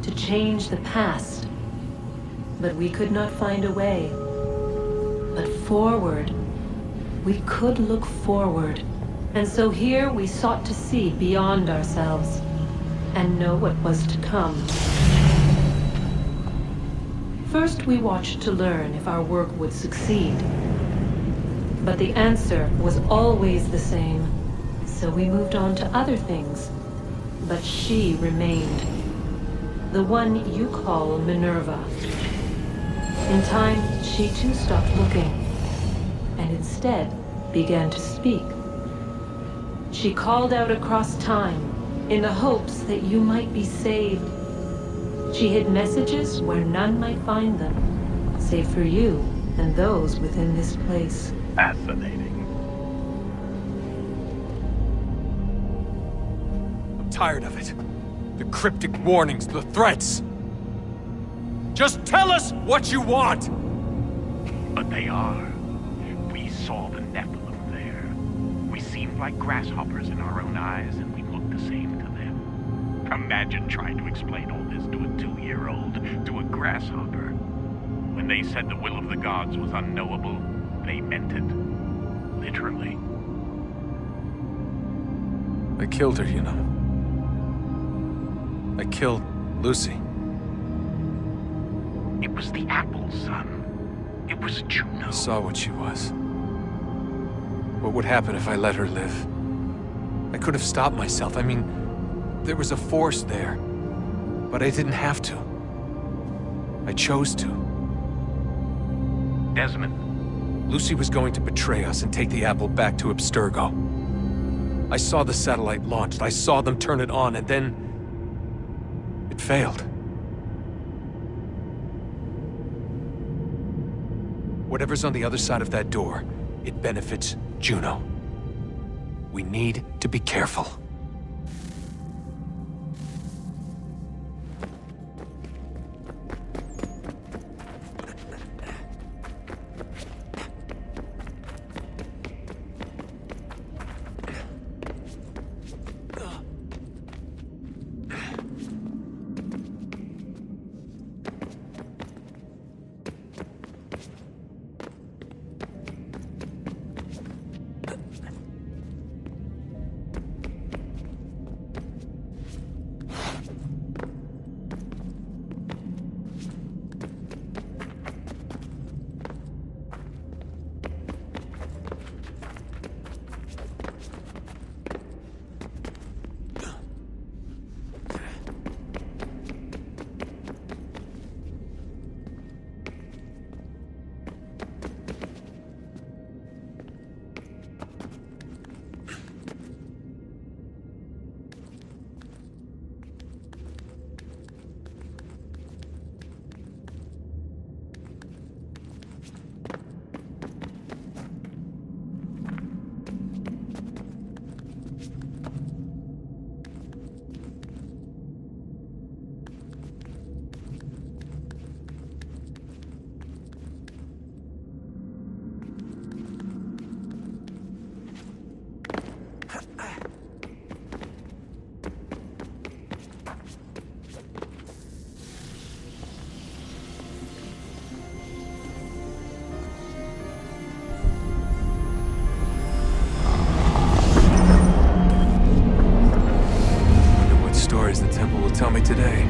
to change the past. But we could not find a way. But forward, we could look forward. And so here we sought to see beyond ourselves and know what was to come. First, we watched to learn if our work would succeed. But the answer was always the same. So we moved on to other things. But she remained. The one you call Minerva. In time, she too stopped looking, and instead began to speak. She called out across time, in the hopes that you might be saved. She hid messages where none might find them, save for you and those within this place. Fascinating. I'm tired of it. The cryptic warnings, the threats. Just tell us what you want! But they are. We saw the Nephilim there. We seemed like grasshoppers in our own eyes, and we looked the same to them. Imagine trying to explain all this to a 2-year-old, to a grasshopper. When they said the will of the gods was unknowable, they meant it. Literally. I killed her, you know. I killed Lucy. It was the apple, son. It was Juno. I saw what she was. What would happen if I let her live? I could have stopped myself. I mean, there was a force there. But I didn't have to. I chose to. Desmond. Lucy was going to betray us and take the apple back to Abstergo. I saw the satellite launched. I saw them turn it on, and then... it failed. Whatever's on the other side of that door, it benefits Juno. We need to be careful. The temple will tell me today.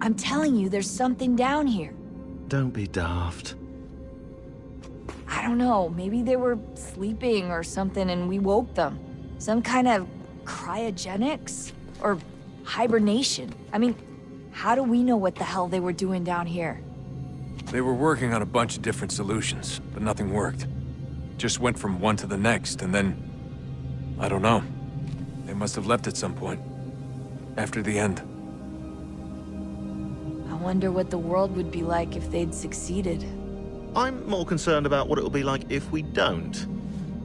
I'm telling you, there's something down here. Don't be daft. I don't know, maybe they were sleeping or something and we woke them. Some kind of cryogenics? Or hibernation? I mean, how do we know what the hell they were doing down here? They were working on a bunch of different solutions, but nothing worked. Just went from one to the next, and then... I don't know. They must have left at some point. After the end. I wonder what the world would be like if they'd succeeded. I'm more concerned about what it will be like if we don't.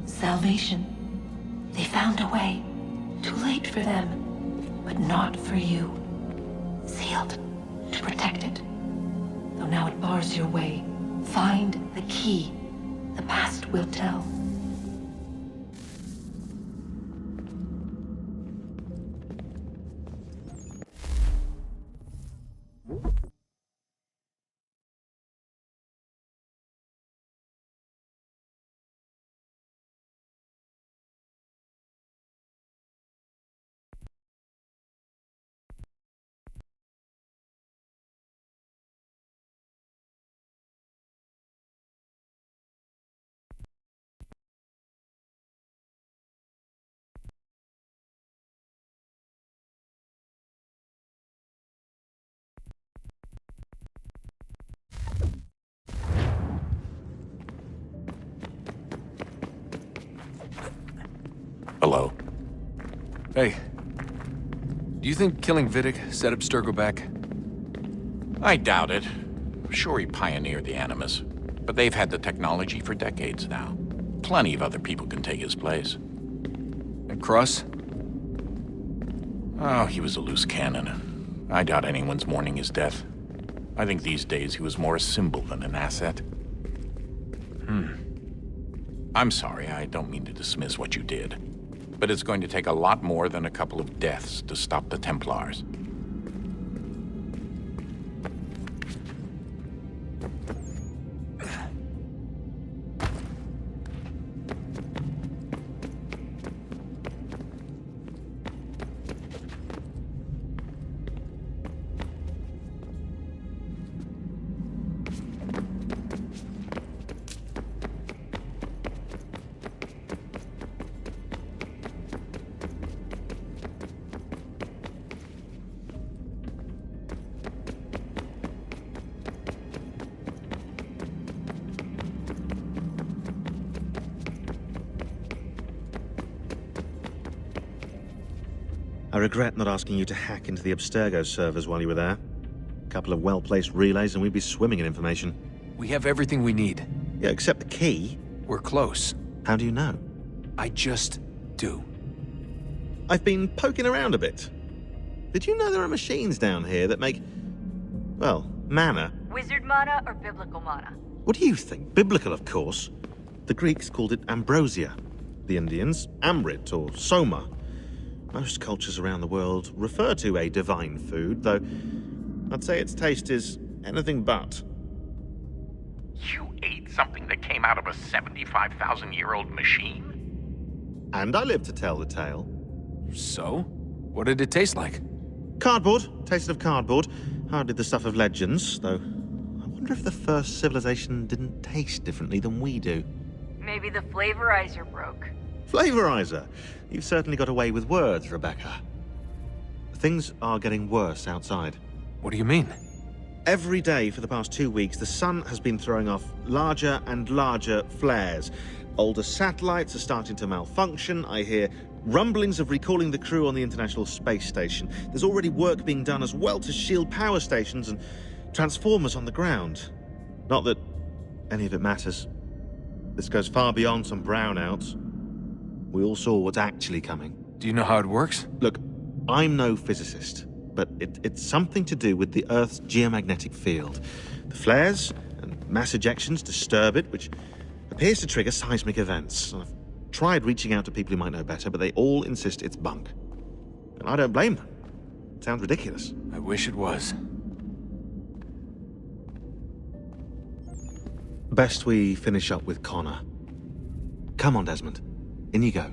Salvation. They found a way. Too late for them, but not for you. Sealed to protect it. Though now it bars your way. Find the key. The past will tell. Hello. Hey. Do you think killing Vidic set Abstergo back? I doubt it. Sure, he pioneered the Animus, but they've had the technology for decades now. Plenty of other people can take his place. And Cross? Oh, he was a loose cannon. I doubt anyone's mourning his death. I think these days he was more a symbol than an asset. I'm sorry, I don't mean to dismiss what you did. But it's going to take a lot more than a couple of deaths to stop the Templars. I regret not asking you to hack into the Abstergo servers while you were there. A couple of well-placed relays and we'd be swimming in information. We have everything we need. Yeah, except the key. We're close. How do you know? I just do. I've been poking around a bit. Did you know there are machines down here that make, well, mana? Wizard mana or biblical mana? What do you think? Biblical, of course. The Greeks called it ambrosia. The Indians, amrit or soma. Most cultures around the world refer to a divine food, though I'd say its taste is anything but. You ate something that came out of a 75,000-year-old machine? And I live to tell the tale. So? What did it taste like? Cardboard. Tasted of cardboard. Hardly the stuff of legends, though I wonder if the first civilization didn't taste differently than we do. Maybe the flavorizer broke. Flavorizer? You've certainly got away with words, Rebecca. Things are getting worse outside. What do you mean? Every day for the past 2 weeks, the sun has been throwing off larger and larger flares. Older satellites are starting to malfunction. I hear rumblings of recalling the crew on the International Space Station. There's already work being done as well to shield power stations and transformers on the ground. Not that any of it matters. This goes far beyond some brownouts. We all saw what's actually coming. Do you know how it works? Look, I'm no physicist, but it's something to do with the Earth's geomagnetic field. The flares and mass ejections disturb it, which appears to trigger seismic events. I've tried reaching out to people who might know better, but they all insist it's bunk. And I don't blame them. It sounds ridiculous. I wish it was. Best we finish up with Connor. Come on, Desmond. In you go.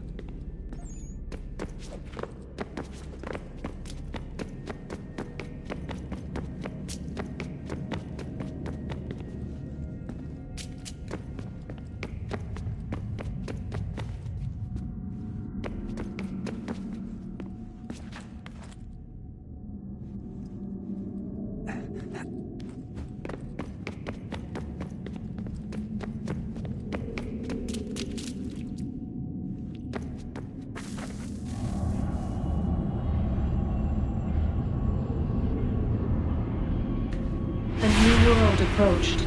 world approached,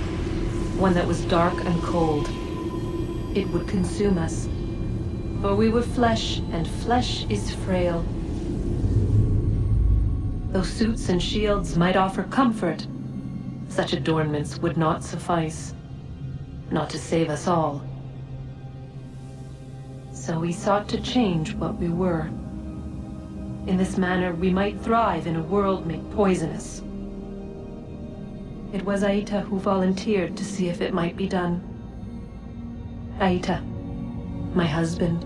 one that was dark and cold, it would consume us. For we were flesh, and flesh is frail. Though suits and shields might offer comfort, such adornments would not suffice, not to save us all. So we sought to change what we were. In this manner, we might thrive in a world made poisonous. It was Aita who volunteered to see if it might be done. Aita, my husband,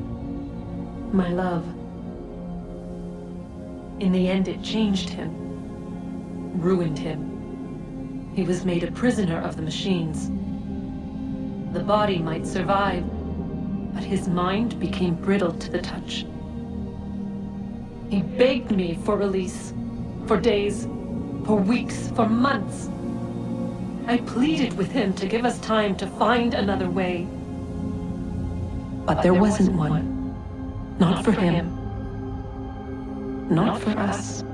my love. In the end, it changed him, ruined him. He was made a prisoner of the machines. The body might survive, but his mind became brittle to the touch. He begged me for release, for days, for weeks, for months. I pleaded with him to give us time to find another way. But there wasn't one. Not for him. Not for us.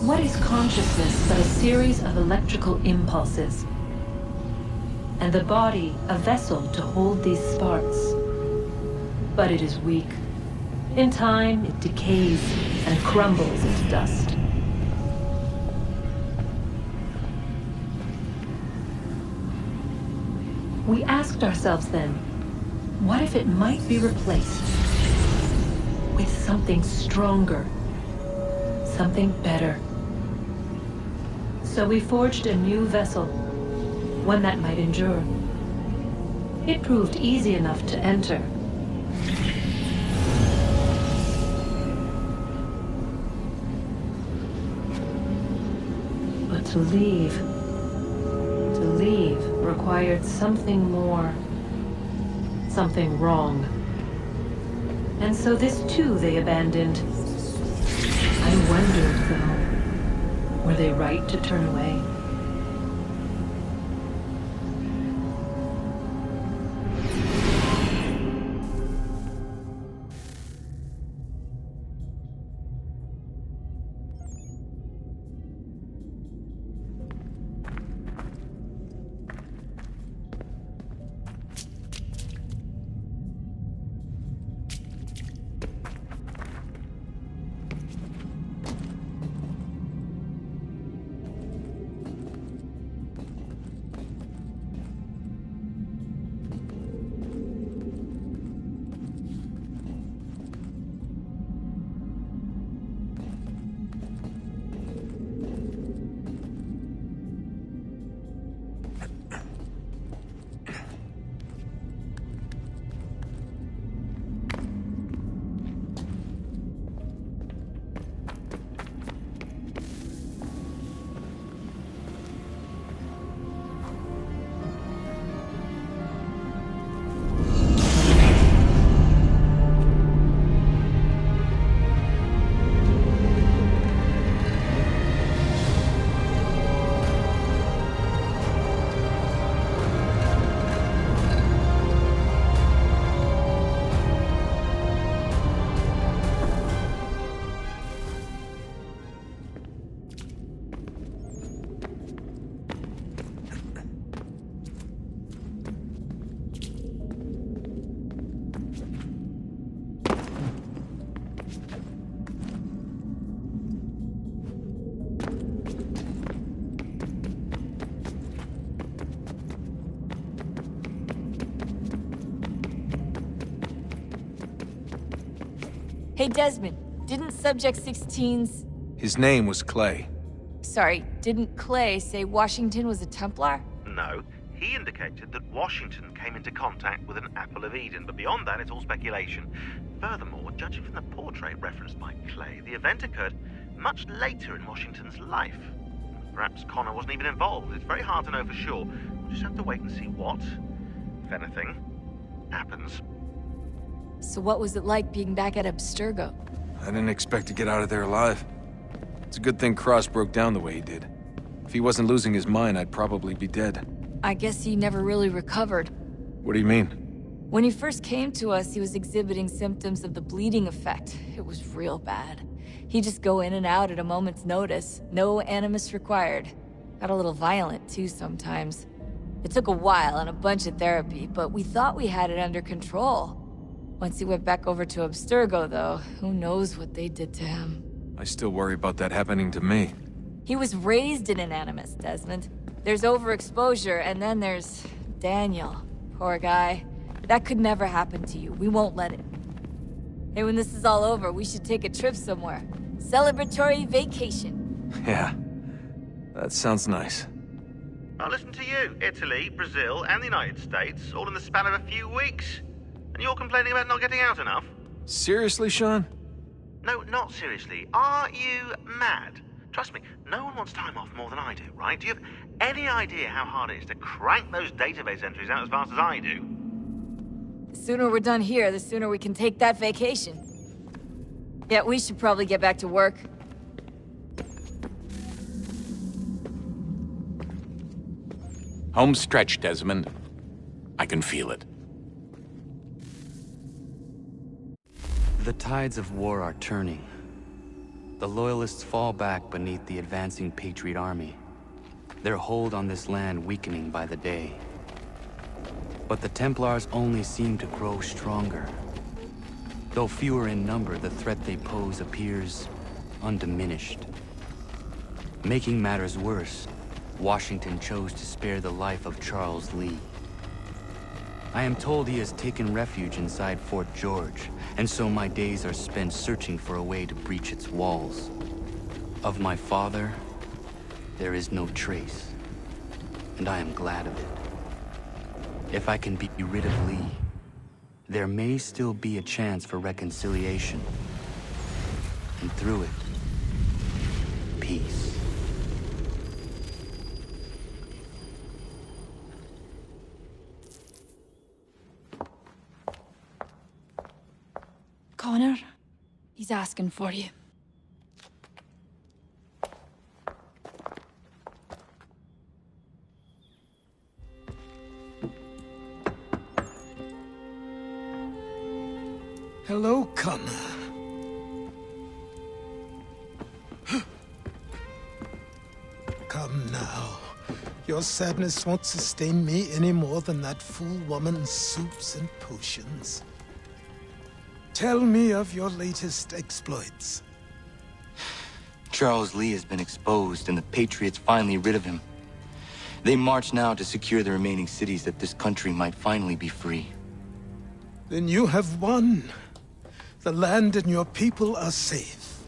What is consciousness but a series of electrical impulses? And the body a vessel to hold these sparks. But it is weak. In time, it decays and crumbles into dust. We asked ourselves then, what if it might be replaced with something stronger, something better? So we forged a new vessel, one that might endure. It proved easy enough to enter. But to leave required something more, something wrong. And so this too they abandoned. I wondered, though, were they right to turn away? Hey, Desmond, didn't Subject 16's... His name was Clay. Sorry, didn't Clay say Washington was a Templar? No. He indicated that Washington came into contact with an Apple of Eden, but beyond that, it's all speculation. Furthermore, judging from the portrait referenced by Clay, the event occurred much later in Washington's life. Perhaps Connor wasn't even involved. It's very hard to know for sure. We'll just have to wait and see what, if anything, happens. So what was it like being back at Abstergo? I didn't expect to get out of there alive. It's a good thing Cross broke down the way he did. If he wasn't losing his mind, I'd probably be dead. I guess he never really recovered. What do you mean? When he first came to us, he was exhibiting symptoms of the bleeding effect. It was real bad. He'd just go in and out at a moment's notice. No animus required. Got a little violent, too, sometimes. It took a while and a bunch of therapy, but we thought we had it under control. Once he went back over to Abstergo, though, who knows what they did to him. I still worry about that happening to me. He was raised in an animus, Desmond. There's overexposure, and then there's Daniel. Poor guy. That could never happen to you. We won't let it. Hey, when this is all over, we should take a trip somewhere. Celebratory vacation. Yeah, that sounds nice. Now listen to you. Italy, Brazil, and the United States, all in the span of a few weeks. And you're complaining about not getting out enough? Seriously, Sean? No, not seriously. Are you mad? Trust me, no one wants time off more than I do, right? Do you have any idea how hard it is to crank those database entries out as fast as I do? The sooner we're done here, the sooner we can take that vacation. Yeah, we should probably get back to work. Home stretch, Desmond. I can feel it. The tides of war are turning. The Loyalists fall back beneath the advancing Patriot army, their hold on this land weakening by the day. But the Templars only seem to grow stronger. Though fewer in number, the threat they pose appears undiminished. Making matters worse, Washington chose to spare the life of Charles Lee. I am told he has taken refuge inside Fort George, and so my days are spent searching for a way to breach its walls. Of my father, there is no trace, and I am glad of it. If I can be rid of Lee, there may still be a chance for reconciliation. And through it, peace. Connor, he's asking for you. Hello, Connor. Come now. Your sadness won't sustain me any more than that fool woman's soups and potions. Tell me of your latest exploits. Charles Lee has been exposed, and the Patriots finally rid of him. They march now to secure the remaining cities that this country might finally be free. Then you have won. The land and your people are safe.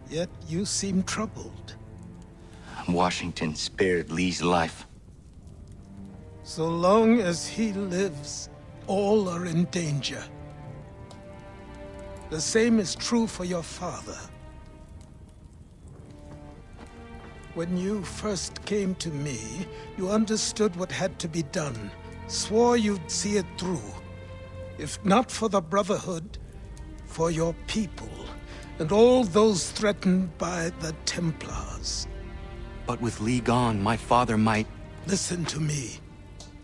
Yet you seem troubled. Washington spared Lee's life. So long as he lives, all are in danger. The same is true for your father. When you first came to me, you understood what had to be done, swore you'd see it through. If not for the Brotherhood, for your people, and all those threatened by the Templars. But with Lee gone, my father might... Listen to me.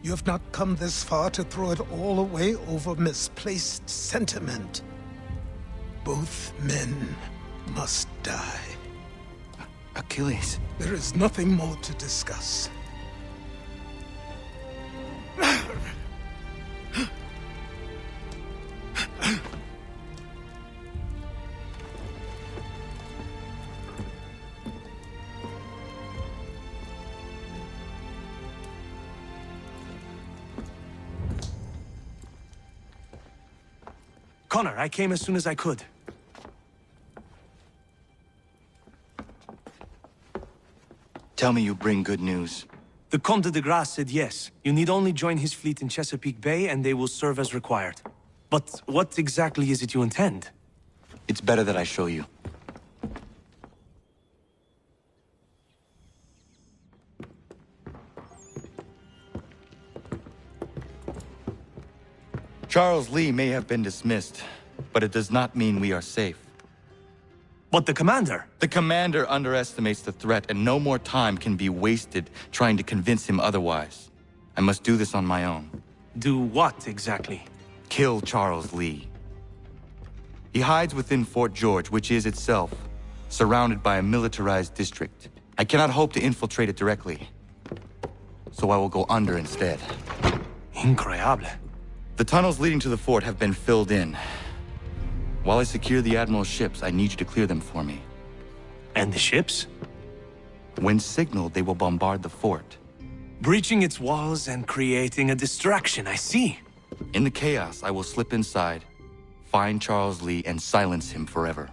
You have not come this far to throw it all away over misplaced sentiment. Both men must die. Achilles. There is nothing more to discuss. Connor, I came as soon as I could. Tell me you bring good news. The Comte de Grasse said yes. You need only join his fleet in Chesapeake Bay and they will serve as required. But what exactly is it you intend? It's better that I show you. Charles Lee may have been dismissed, but it does not mean we are safe. But the commander? The commander underestimates the threat, and no more time can be wasted trying to convince him otherwise. I must do this on my own. Do what exactly? Kill Charles Lee. He hides within Fort George, which is itself surrounded by a militarized district. I cannot hope to infiltrate it directly, so I will go under instead. Incroyable. The tunnels leading to the fort have been filled in. While I secure the Admiral's ships, I need you to clear them for me. And the ships? When signaled, they will bombard the fort. Breaching its walls and creating a distraction, I see. In the chaos, I will slip inside, find Charles Lee, and silence him forever.